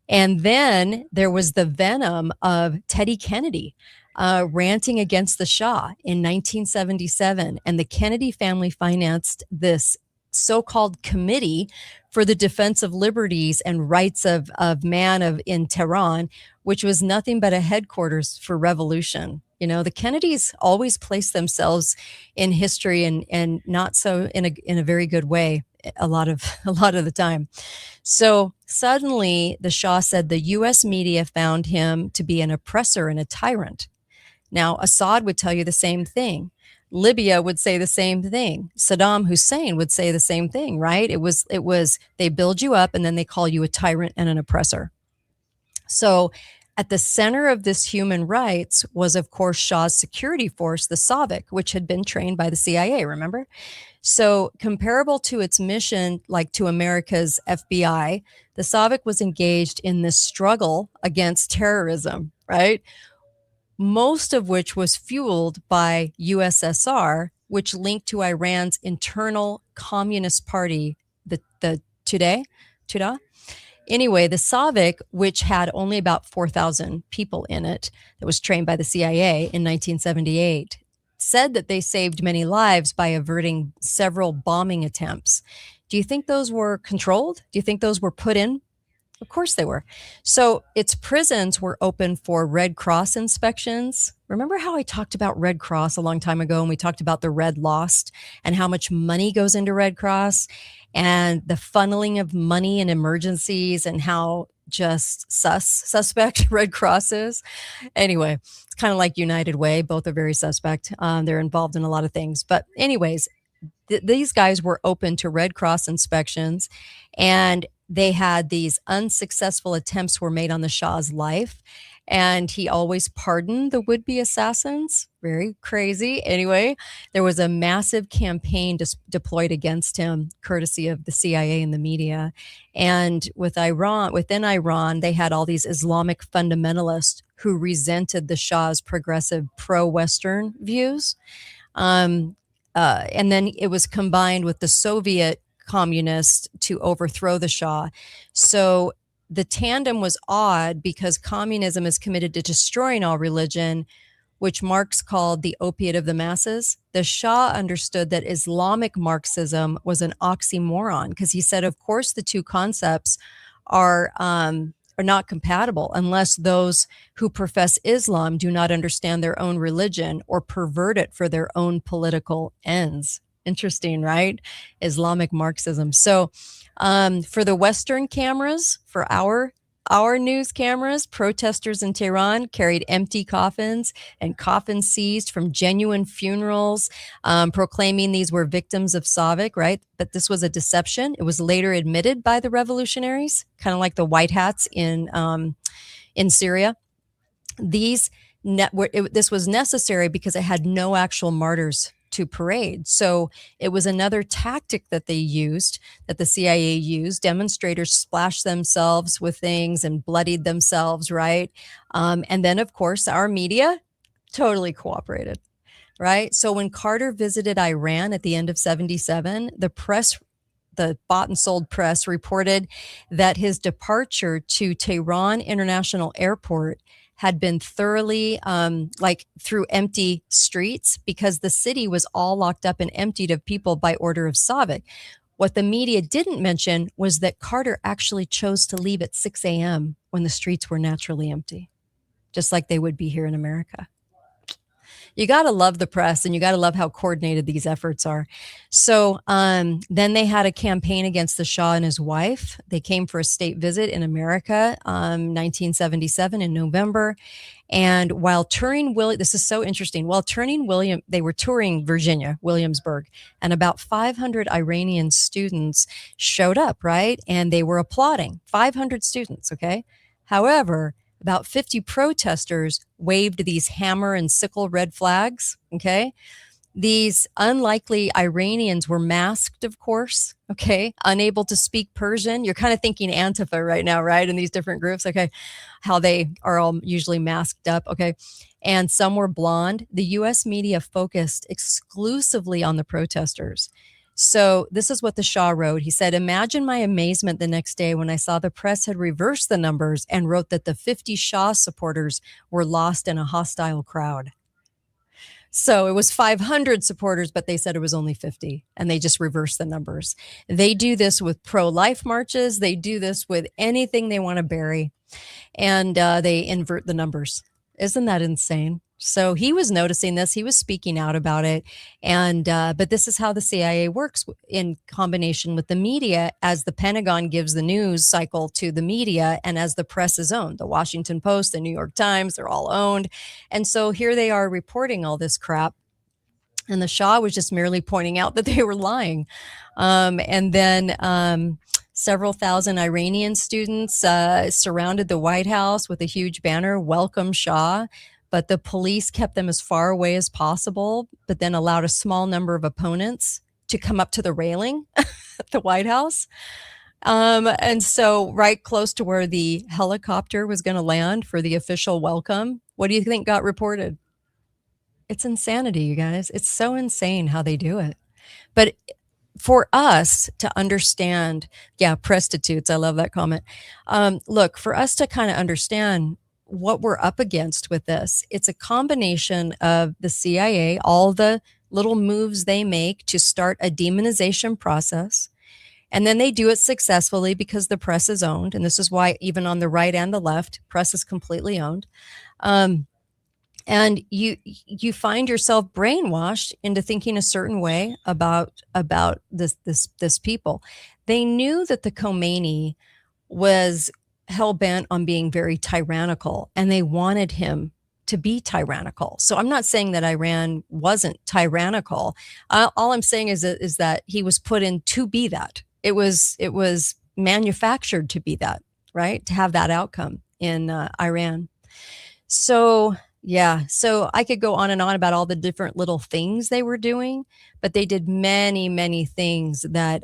And then there was the venom of Teddy Kennedy ranting against the Shah in 1977, and the Kennedy family financed this so-called committee for the defense of liberties and rights of man in Tehran, which was nothing but a headquarters for revolution. You know, the Kennedys always place themselves in history and not so in a very good way a lot of the time. So suddenly the Shah said the US media found him to be an oppressor and a tyrant. Now, Assad would tell you the same thing. Libya would say the same thing. Saddam Hussein would say the same thing, right? It was they build you up and then they call you a tyrant and an oppressor. So at the center of this human rights was, of course, Shah's security force, the SOVIC, which had been trained by the CIA, remember? So comparable to its mission, like to America's FBI, the SOVIC was engaged in this struggle against terrorism, right? Most of which was fueled by USSR, which linked to Iran's internal communist party, the Tudeh. Anyway, the SOVIC, which had only about 4,000 people in it, that was trained by the CIA in 1978, said that they saved many lives by averting several bombing attempts. Do you think those were controlled? Do you think those were put in? Of course they were. So its prisons were open for Red Cross inspections. Remember how I talked about Red Cross a long time ago, and we talked about the Red Lost and how much money goes into Red Cross and the funneling of money in emergencies and how just suspect Red Cross is. Anyway, it's kind of like United Way. Both are very suspect. They're involved in a lot of things. But anyways, these guys were open to Red Cross inspections, and they had these unsuccessful attempts were made on the Shah's life, and he always pardoned the would-be assassins. Very crazy. Anyway, there was a massive campaign deployed against him, courtesy of the CIA and the media. And within Iran, they had all these Islamic fundamentalists who resented the Shah's progressive pro-Western views. And then it was combined with the Soviet communists to overthrow the Shah. So the tandem was odd because communism is committed to destroying all religion, which Marx called the opiate of the masses. The Shah understood that Islamic Marxism was an oxymoron because he said, of course, the two concepts are are not compatible unless those who profess Islam do not understand their own religion or pervert it for their own political ends. Interesting, right? Islamic Marxism. So, for the Western cameras, for our news cameras, protesters in Tehran carried empty coffins and coffins seized from genuine funerals, proclaiming these were victims of Savik, right? But this was a deception. It was later admitted by the revolutionaries, kind of like the white hats in Syria. This was necessary because it had no actual martyrs to parade. So it was another tactic that they used, that the CIA used. Demonstrators splashed themselves with things and bloodied themselves, right? And then, of course, our media totally cooperated, right? So when Carter visited Iran at the end of 77, the bought and sold press reported that his departure to Tehran International Airport had been thoroughly through empty streets because the city was all locked up and emptied of people by order of Savik. What the media didn't mention was that Carter actually chose to leave at 6 a.m. when the streets were naturally empty, just like they would be here in America. You got to love the press and you got to love how coordinated these efforts are. So then they had a campaign against the Shah and his wife. They came for a state visit in America, 1977 in November. And while touring this is so interesting. While they were touring Virginia, Williamsburg, and about 500 Iranian students showed up, right? And they were applauding. 500 students, okay? However, about 50 protesters waved these hammer and sickle red flags, okay? These unlikely Iranians were masked, of course, okay? Unable to speak Persian. You're kind of thinking Antifa right now, right? In these different groups, okay? How they are all usually masked up, okay? And some were blonde. The US media focused exclusively on the protesters. So this is what the Shah wrote. He said, "Imagine my amazement the next day when I saw the press had reversed the numbers and wrote that the 50 Shah supporters were lost in a hostile crowd." So it was 500 supporters, but they said it was only 50, and they just reversed the numbers. They do this with pro-life marches. They do this with anything they want to bury, and they invert the numbers. Isn't that insane? So he was noticing this. He was speaking out about it. And but this is how the CIA works in combination with the media, as the Pentagon gives the news cycle to the media and as the press is owned. The Washington Post, the New York Times, they're all owned. And so here they are reporting all this crap. And the Shah was just merely pointing out that they were lying. And then several thousand Iranian students surrounded the White House with a huge banner, "Welcome Shah." But the police kept them as far away as possible, but then allowed a small number of opponents to come up to the railing at the White House. And so right close to where the helicopter was going to land for the official welcome, what do you think got reported? It's insanity, you guys. It's so insane how they do it. But for us to understand, yeah, prostitutes, I love that comment. Look, for us to kind of understand what we're up against with this, it's a combination of the CIA, all the little moves they make to start a demonization process. And then they do it successfully because the press is owned. And this is why even on the right and the left, press is completely owned. And you find yourself brainwashed into thinking a certain way about this people. They knew that the Khomeini was hell-bent on being very tyrannical, and they wanted him to be tyrannical. So I'm not saying that Iran wasn't tyrannical. All I'm saying is that he was put in to be that. It was manufactured to be that, right? To have that outcome in Iran. So yeah, so I could go on and on about all the different little things they were doing, but they did many, many things that,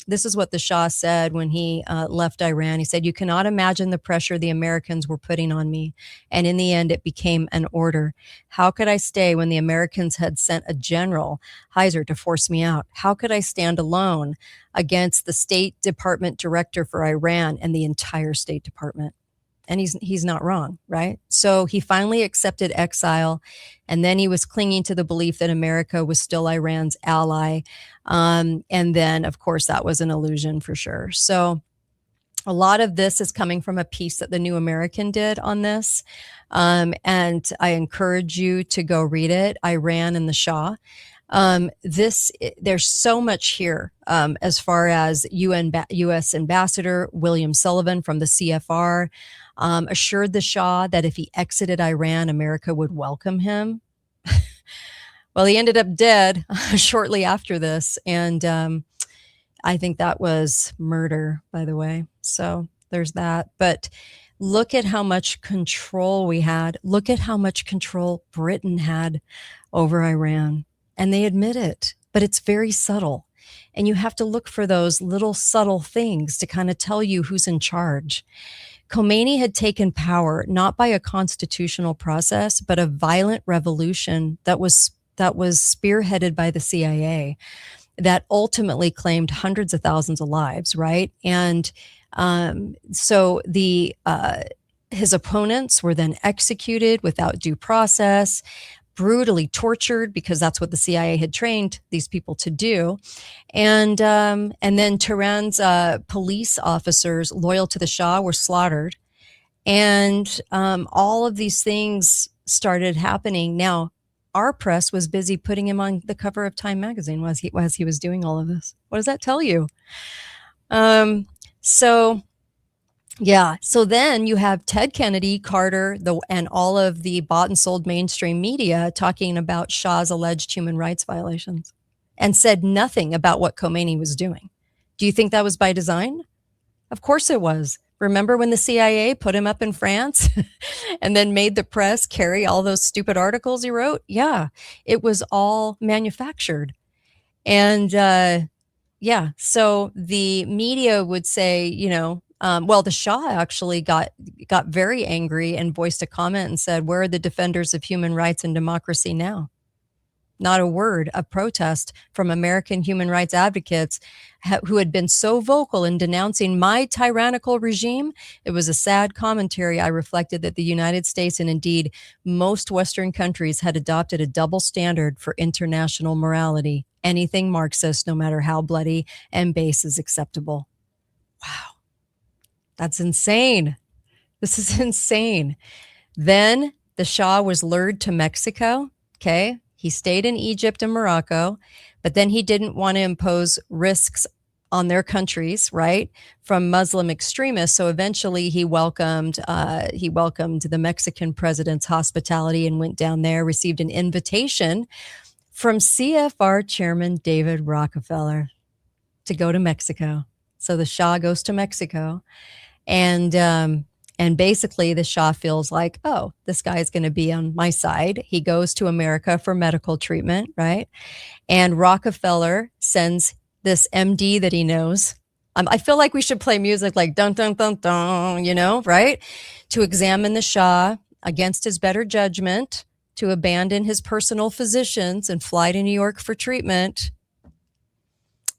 this is what the Shah said when he left Iran. He said, "You cannot imagine the pressure the Americans were putting on me. And in the end, it became an order. How could I stay when the Americans had sent a general, Heiser, to force me out? How could I stand alone against the State Department director for Iran and the entire State Department?" And he's not wrong, right? So he finally accepted exile, and then he was clinging to the belief that America was still Iran's ally. And then, of course, that was an illusion for sure. So A lot of this is coming from a piece that the New American did on this. And I encourage you to go read it, Iran and the Shah. There's so much here as far as U.S. Ambassador William Sullivan from the CFR assured the Shah that if he exited Iran, America would welcome him. Well, he ended up dead shortly after this. And I think that was murder, by the way. So there's that. But look at how much control we had. Look at how much control Britain had over Iran. And they admit it, but it's very subtle. And you have to look for those little subtle things to kind of tell you who's in charge. Khomeini had taken power not by a constitutional process, but a violent revolution that was spearheaded by the CIA that ultimately claimed hundreds of thousands of lives, right? And so his opponents were then executed without due process, brutally tortured, because that's what the CIA had trained these people to do. And then Tehran's police officers loyal to the Shah were slaughtered. And all of these things started happening. Now, our press was busy putting him on the cover of Time magazine as he was doing all of this. What does that tell you? So then you have Ted Kennedy, Carter, and all of the bought and sold mainstream media talking about Shah's alleged human rights violations and said nothing about what Khomeini was doing. Do you think that was by design? Of course it was. Remember when the CIA put him up in France and then made the press carry all those stupid articles he wrote? Yeah, it was all manufactured. And so the media would say, the Shah actually got very angry and voiced a comment and said, where are the defenders of human rights and democracy now? Not a word of protest from American human rights advocates who had been so vocal in denouncing my tyrannical regime. It was a sad commentary. I reflected that the United States and indeed most Western countries had adopted a double standard for international morality. Anything Marxist, no matter how bloody and base, is acceptable. Wow. That's insane. This is insane. Then the Shah was lured to Mexico. Okay. He stayed in Egypt and Morocco, but then he didn't want to impose risks on their countries, right, from Muslim extremists. So eventually he welcomed the Mexican president's hospitality and went down there, received an invitation from CFR chairman David Rockefeller to go to Mexico. So the Shah goes to Mexico, and basically the Shah feels like, oh, this guy is going to be on my side. He goes to America for medical treatment, right? And Rockefeller sends this MD that he knows. I feel like we should play music like dun, dun, dun, dun, right? To examine the Shah against his better judgment, to abandon his personal physicians and fly to New York for treatment.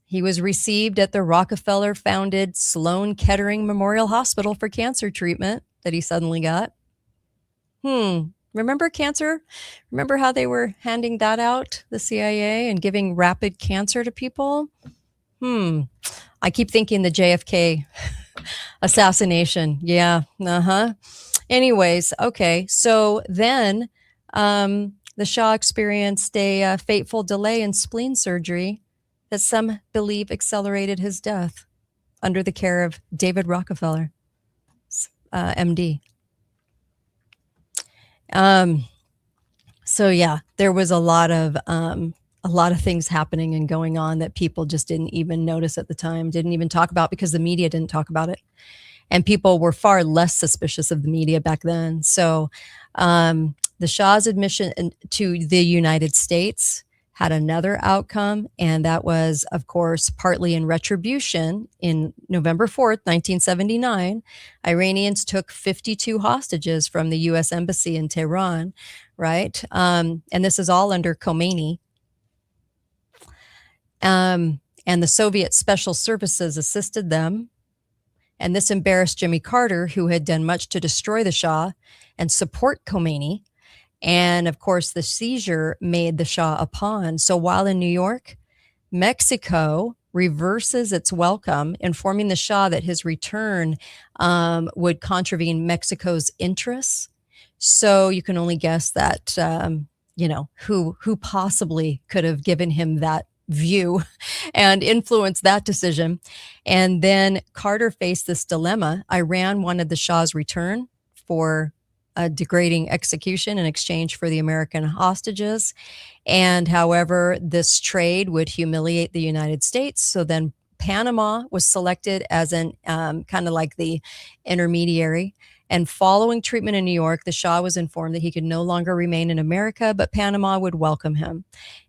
He was received at the Rockefeller-founded Sloan Kettering Memorial Hospital for cancer treatment that he suddenly got. Remember cancer? Remember how they were handing that out, the CIA, and giving rapid cancer to people? I keep thinking the JFK assassination. Yeah, Anyways, okay. So then the Shah experienced a fateful delay in spleen surgery that some believe accelerated his death under the care of David Rockefeller, MD. So yeah, there was a lot of things happening and going on that people just didn't even notice at the time, didn't even talk about because the media didn't talk about it. And people were far less suspicious of the media back then. So the Shah's admission to the United States had another outcome, and that was, of course, partly in retribution. In November 4th, 1979, Iranians took 52 hostages from the U.S. Embassy in Tehran, right? And this is all under Khomeini. And the Soviet special services assisted them. And this embarrassed Jimmy Carter, who had done much to destroy the Shah and support Khomeini. And of course, the seizure made the Shah a pawn. So while in New York, Mexico reverses its welcome, informing the Shah that his return would contravene Mexico's interests. So you can only guess that, who possibly could have given him that view and influenced that decision. And then Carter faced this dilemma. Iran wanted the Shah's return for a degrading execution in exchange for the American hostages. And however, this trade would humiliate the United States. So then Panama was selected as an kind of like the intermediary. And following treatment in New York, the Shah was informed that he could no longer remain in America, but Panama would welcome him.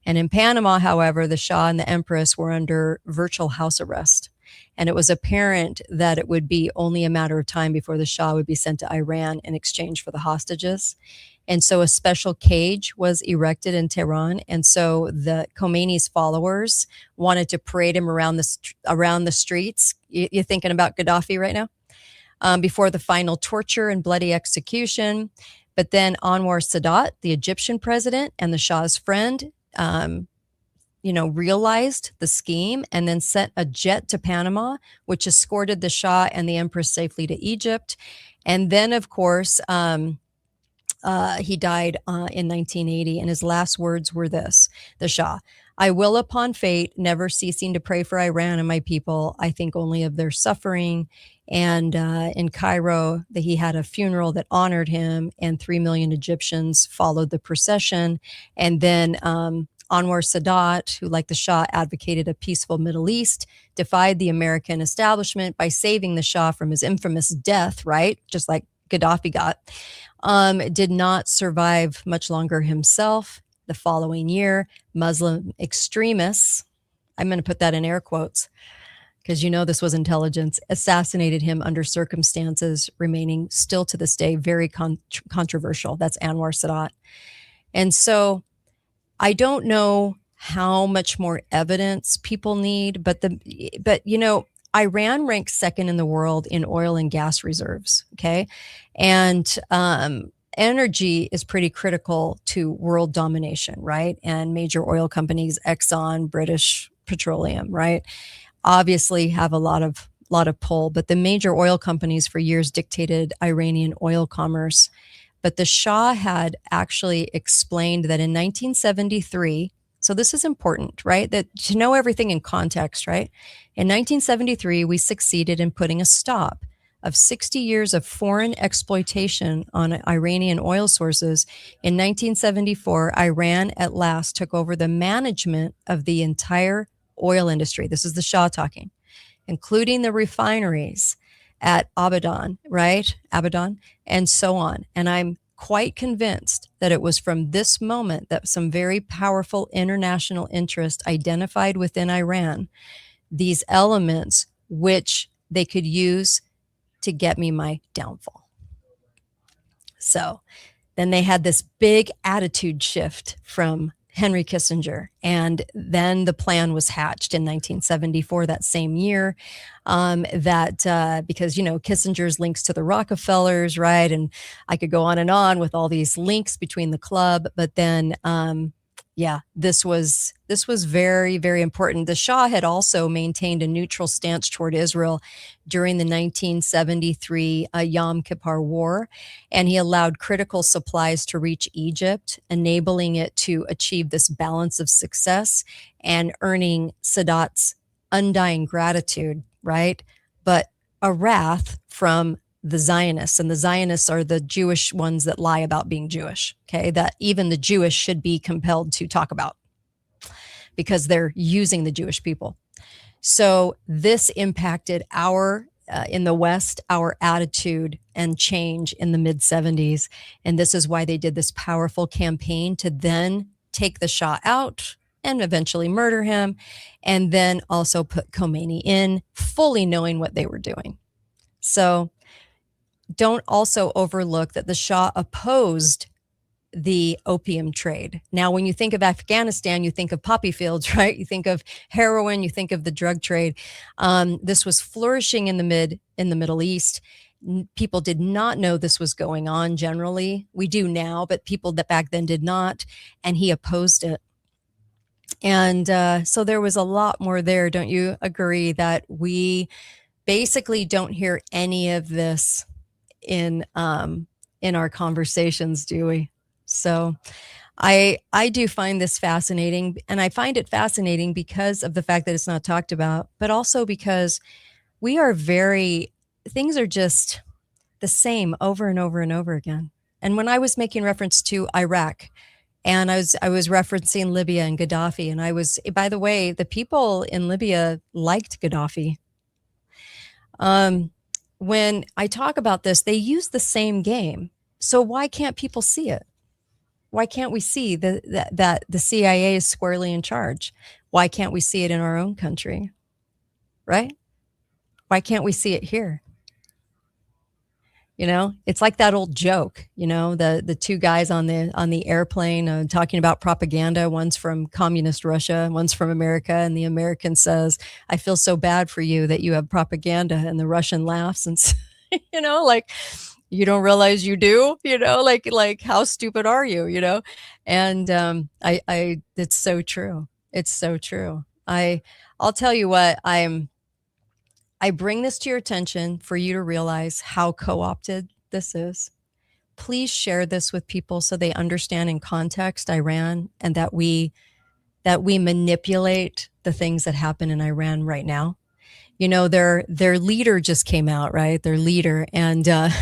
And in Panama, however, the Shah and the Empress were under virtual house arrest. And it was apparent that it would be only a matter of time before the Shah would be sent to Iran in exchange for the hostages. And so a special cage was erected in Tehran. And so the Khomeini's followers wanted to parade him around the streets. You're thinking about Gaddafi right now? Before the final torture and bloody execution. But then Anwar Sadat, the Egyptian president and the Shah's friend, realized the scheme and then sent a jet to Panama, which escorted the Shah and the Empress safely to Egypt. And then, of course, he died in 1980, and his last words were this, the Shah: "I will upon fate, never ceasing to pray for Iran and my people. I think only of their suffering." And in Cairo, he had a funeral that honored him, and 3 million Egyptians followed the procession. And then Anwar Sadat, who, like the Shah, advocated a peaceful Middle East, defied the American establishment by saving the Shah from his infamous death, right? Just like Gaddafi got. Did not survive much longer himself. The following year, Muslim extremists, I'm going to put that in air quotes, because this was intelligence, assassinated him under circumstances remaining still to this day very controversial. That's Anwar Sadat. And so I don't know how much more evidence people need, but Iran ranks second in the world in oil and gas reserves, okay? And energy is pretty critical to world domination, right? And major oil companies, Exxon, British Petroleum, right, obviously have a lot of pull. But the major oil companies for years dictated Iranian oil commerce. But the Shah had actually explained that in 1973, so this is important, right? That to know everything in context, right? In 1973, we succeeded in putting a stop of 60 years of foreign exploitation on Iranian oil sources. In 1974, Iran at last took over the management of the entire oil industry. This is the Shah talking, including the refineries at Abadan, right? Abadan, and so on. And I'm quite convinced that it was from this moment that some very powerful international interest identified within Iran these elements which they could use to get me my downfall. So then they had this big attitude shift from Henry Kissinger. And then the plan was hatched in 1974, that same year, because, Kissinger's links to the Rockefellers, right? And I could go on and on with all these links between the club. But then, this was very, very important. The Shah had also maintained a neutral stance toward Israel during the 1973 Yom Kippur War, and he allowed critical supplies to reach Egypt, enabling it to achieve this balance of success and earning Sadat's undying gratitude, right? But a wrath from the Zionists, and the Zionists are the Jewish ones that lie about being Jewish, okay, that even the Jewish should be compelled to talk about because they're using the Jewish people. So this impacted in the West, our attitude and change in the mid-70s. And this is why they did this powerful campaign to then take the Shah out and eventually murder him, and then also put Khomeini in, fully knowing what they were doing. So don't also overlook that the Shah opposed the opium trade. Now, when you think of Afghanistan, you think of poppy fields, right? You think of heroin, you think of the drug trade. This was flourishing in the Middle East. People did not know this was going on generally. We do now, but people that back then did not. And he opposed it. And so there was a lot more there. Don't you agree that we basically don't hear any of this in our conversations, do we? So I do find this fascinating, and I find it fascinating because of the fact that it's not talked about, but also because we are very things are just the same over and over and over again. And when I was making reference to Iraq, and I was referencing Libya and Gaddafi, and I was, by the way, the people in Libya liked Gaddafi. Um, when I talk about this, they use the same game. So why can't people see it? Why can't we see that the CIA is squarely in charge? Why can't we see it in our own country? Right? Why can't we see it here? You know, it's like that old joke, you know, the two guys on the airplane talking about propaganda. One's from communist Russia, one's from America, and the American says, "I feel so bad for you that you have propaganda," and the Russian laughs and you know, like, you don't realize you do, you know, like how stupid are you, you know? And I it's so true. It's so true. I'll tell you what, I bring this to your attention for you to realize how co-opted this is. Please share this with people so they understand in context Iran, and that we manipulate the things that happen in Iran right now. You know, their leader just came out, right? Their leader, and the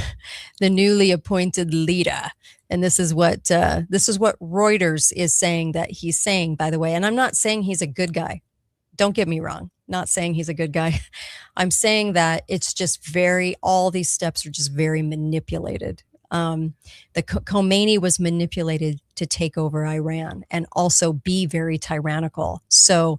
newly appointed leader. And this is what Reuters is saying that he's saying, by the way. And I'm not saying he's a good guy. Don't get me wrong. Not saying he's a good guy. I'm saying that it's just all these steps are just very manipulated. The Khomeini was manipulated to take over Iran and also be very tyrannical. So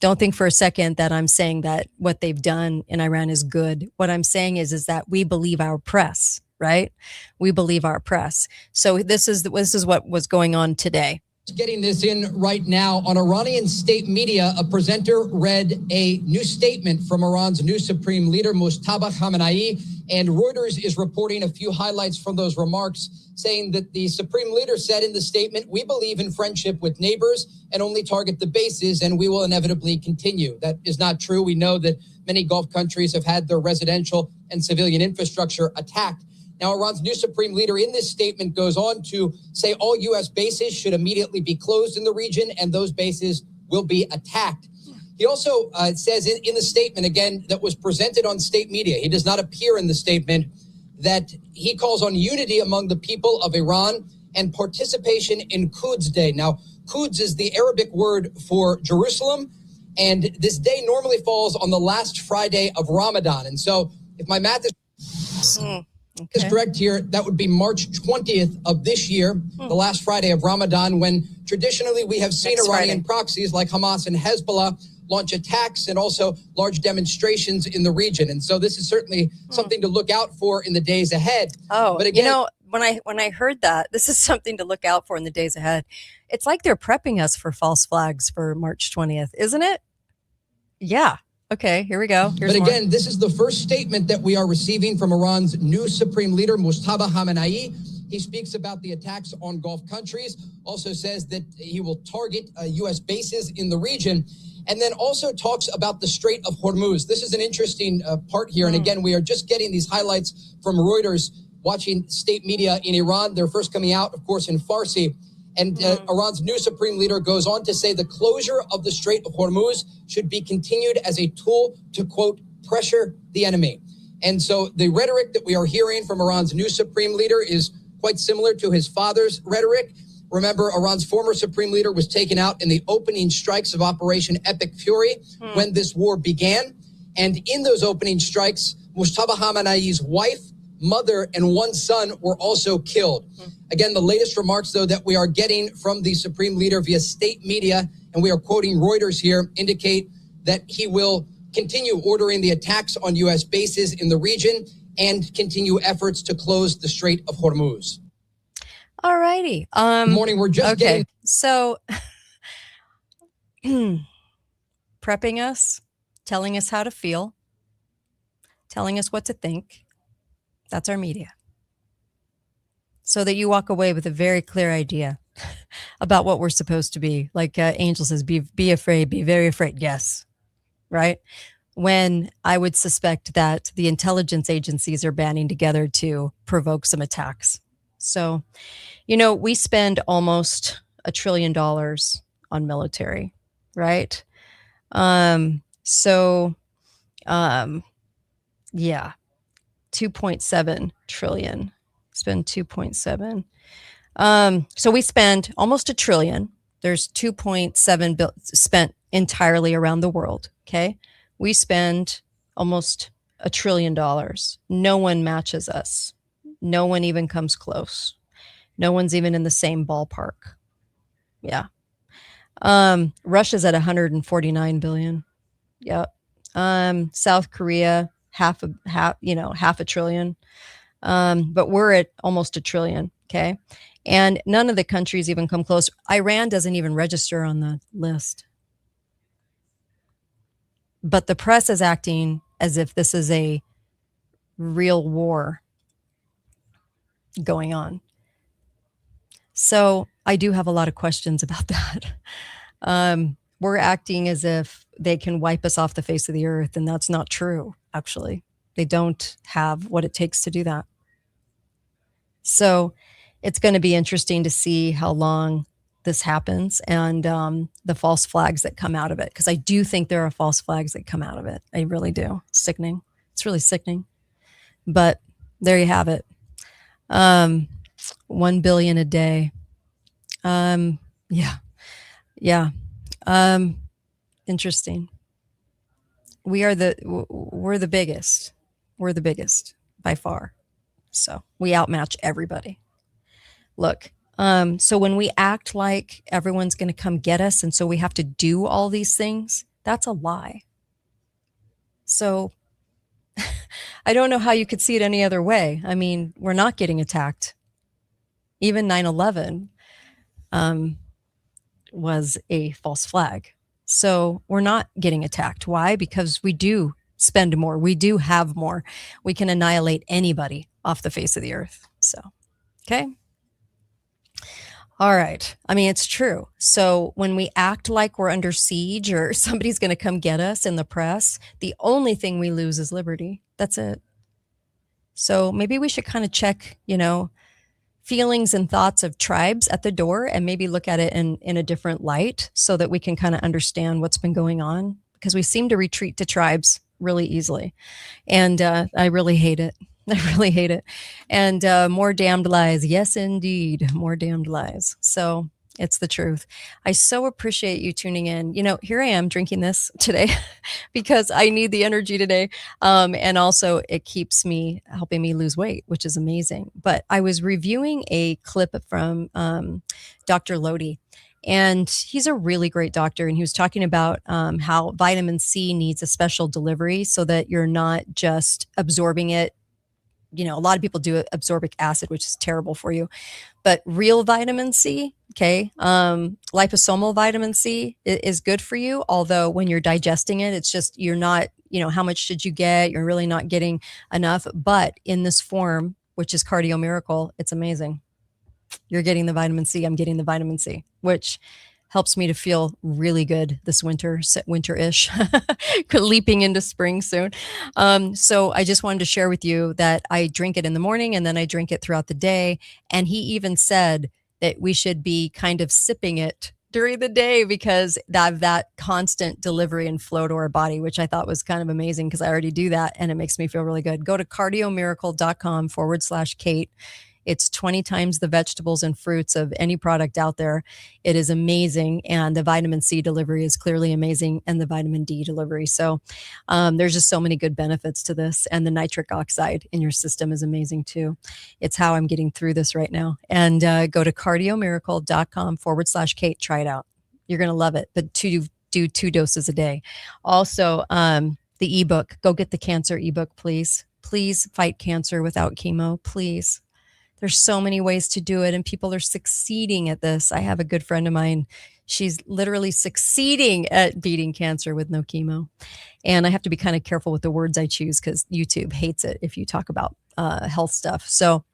don't think for a second that I'm saying that what they've done in Iran is good. What I'm saying is that we believe our press, right? We believe our press. So this is what was going on today. Getting this in right now on Iranian state media, a presenter read a new statement from Iran's new supreme leader, Mojtaba Khamenei, and Reuters is reporting a few highlights from those remarks, saying that the supreme leader said in the statement, "We believe in friendship with neighbors and only target the bases, and we will inevitably continue." That is not true. We know that many Gulf countries have had their residential and civilian infrastructure attacked. Now, Iran's new supreme leader in this statement goes on to say all U.S. bases should immediately be closed in the region, and those bases will be attacked. He also says in the statement, again, that was presented on state media, he does not appear in the statement, that he calls on unity among the people of Iran and participation in Quds Day. Now, Quds is the Arabic word for Jerusalem, and this day normally falls on the last Friday of Ramadan. And so if my math is correct here, that would be March 20th of this year, the last Friday of Ramadan, when traditionally we have seen Iranian proxies like Hamas and Hezbollah launch attacks and also large demonstrations in the region. And so this is certainly something to look out for in the days ahead. Oh, but again, you know, when I heard that, this is something to look out for in the days ahead. It's like they're prepping us for false flags for March 20th, isn't it? Yeah. Okay, here we go. Here's but again, more. this is the first statement that we are receiving from Iran's new supreme leader, Mojtaba Khamenei. He speaks about the attacks on Gulf countries, also says that he will target U.S. bases in the region, and then also talks about the Strait of Hormuz. This is an interesting part here. And again, we are just getting these highlights from Reuters, watching state media in Iran. They're first coming out, of course, in Farsi. And Iran's new supreme leader goes on to say the closure of the Strait of Hormuz should be continued as a tool to, quote, pressure the enemy. And so the rhetoric that we are hearing from Iran's new supreme leader is quite similar to his father's rhetoric. Remember, Iran's former supreme leader was taken out in the opening strikes of Operation Epic Fury when this war began. And in those opening strikes, Mojtaba Khamenei's wife, mother, and one son were also killed. Again, the latest remarks, though, that we are getting from the supreme leader via state media, and we are quoting Reuters here, indicate that he will continue ordering the attacks on U.S. bases in the region and continue efforts to close the Strait of Hormuz. All righty. Morning, we're just getting... So, prepping us, telling us how to feel, telling us what to think. That's our media. So that you walk away with a very clear idea. about what we're supposed to be. Like Angel says, be afraid, be very afraid. Yes, right? When I would suspect that the intelligence agencies are banding together to provoke some attacks. So, we spend almost $1 trillion on military, right? So, yeah, 2.7 trillion. Spend 2.7. So we spend almost $1 trillion. There's 2.7 spent entirely around the world. Okay. We spend almost $1 trillion. No one matches us. No one even comes close. No one's even in the same ballpark. Yeah. Russia's at 149 billion. Yep. South Korea, half a trillion. But we're at almost $1 trillion. Okay. And none of the countries even come close. Iran doesn't even register on the list. But the press is acting as if this is a real war going on. So I do have a lot of questions about that. We're acting as if they can wipe us off the face of the earth, and that's not true, actually. They don't have what it takes to do that. So it's going to be interesting to see how long this happens and the false flags that come out of it. Because I do think there are false flags that come out of it. I really do. Sickening. It's really sickening. But there you have it. 1 billion a day. Yeah. Interesting. We're the biggest. We're the biggest by far. So we outmatch everybody. Look, so when we act like everyone's going to come get us, and so we have to do all these things, that's a lie. So I don't know how you could see it any other way. I mean, we're not getting attacked. Even 9/11 was a false flag. So we're not getting attacked. Why? Because we do spend more. We do have more. We can annihilate anybody off the face of the earth. So, okay. All right. I mean, it's true. So when we act like we're under siege or somebody's going to come get us in the press, the only thing we lose is liberty. That's it. So maybe we should kind of check, feelings and thoughts of tribes at the door and maybe look at it in a different light so that we can kind of understand what's been going on, because we seem to retreat to tribes really easily. And I really hate it. I really hate it. And more damned lies. Yes, indeed. More damned lies. So it's the truth. I so appreciate you tuning in. Here I am drinking this today because I need the energy today. And also it keeps me helping me lose weight, which is amazing. But I was reviewing a clip from Dr. Lodi. And he's a really great doctor. And he was talking about how vitamin C needs a special delivery so that you're not just absorbing it. A lot of people do absorbic acid, which is terrible for you. But real vitamin C, okay, liposomal vitamin C is good for you. Although when you're digesting it, it's just you're not, how much should you get? You're really not getting enough. But in this form, which is Cardio Miracle, it's amazing. You're getting the vitamin C. I'm getting the vitamin C, which helps me to feel really good this winter-ish, leaping into spring soon. So I just wanted to share with you that I drink it in the morning and then I drink it throughout the day. And he even said that we should be kind of sipping it during the day because that constant delivery and flow to our body, which I thought was kind of amazing because I already do that and it makes me feel really good. Go to cardiomiracle.com/Kate. It's 20 times the vegetables and fruits of any product out there. It is amazing. And the vitamin C delivery is clearly amazing, and the vitamin D delivery. So there's just so many good benefits to this. And the nitric oxide in your system is amazing too. It's how I'm getting through this right now. And go to cardiomiracle.com/Kate. Try it out. You're going to love it. But do 2 doses a day. Also, the ebook, go get the cancer ebook, please. Please fight cancer without chemo, please. There's so many ways to do it, and people are succeeding at this. I have a good friend of mine. She's literally succeeding at beating cancer with no chemo. And I have to be kind of careful with the words I choose because YouTube hates it if you talk about health stuff. So,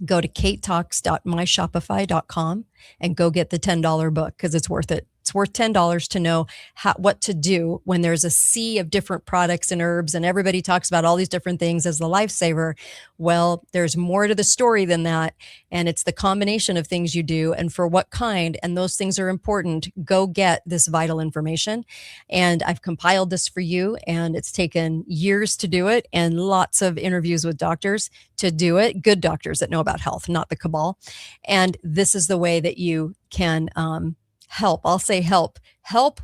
go to katetalks.myshopify.com and go get the $10 book because it's worth it. It's worth $10 to know what to do when there's a sea of different products and herbs and everybody talks about all these different things as the lifesaver. Well, there's more to the story than that. And it's the combination of things you do and for what kind. And those things are important. Go get this vital information. And I've compiled this for you. And it's taken years to do it and lots of interviews with doctors to do it. Good doctors that know about health, not the cabal. And this is the way that you can help. I'll say help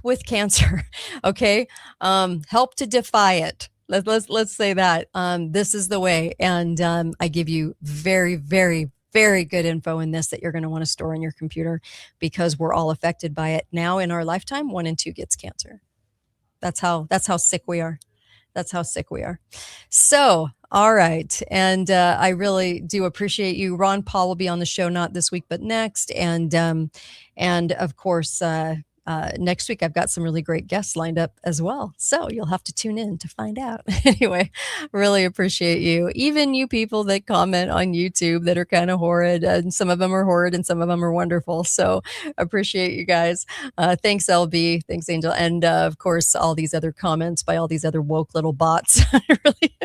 with cancer. Okay. Help to defy it. Let's say that. This is the way. And I give you very, very, very good info in this that you're going to want to store in your computer because we're all affected by it. Now in our lifetime, 1 in 2 gets cancer. That's how sick we are. That's how sick we are. So, all right. And I really do appreciate you. Ron Paul will be on the show, not this week, but next. And of course, next week, I've got some really great guests lined up as well. So you'll have to tune in to find out. Anyway, really appreciate you. Even you people that comment on YouTube that are kind of horrid, and some of them are horrid and some of them are wonderful. So appreciate you guys. Thanks, LB. Thanks, Angel. And of course, all these other comments by all these other woke little bots. Really,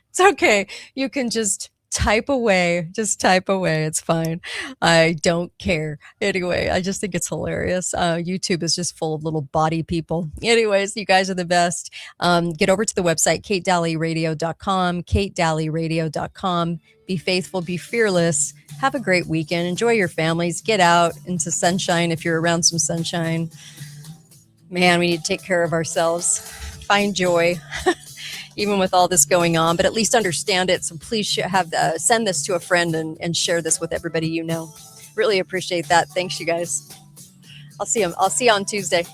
it's okay. You can just type away. Just type away. It's fine. I don't care. Anyway, I just think it's hilarious. YouTube is just full of little body people. Anyways, you guys are the best. Get over to the website, katedalleyradio.com, katedalleyradio.com. Be faithful, be fearless. Have a great weekend. Enjoy your families. Get out into sunshine if you're around some sunshine. Man, we need to take care of ourselves. Find joy. Even with all this going on, but at least understand it. So please send this to a friend and share this with everybody you know. Really appreciate that. Thanks, you guys. I'll see you on Tuesday.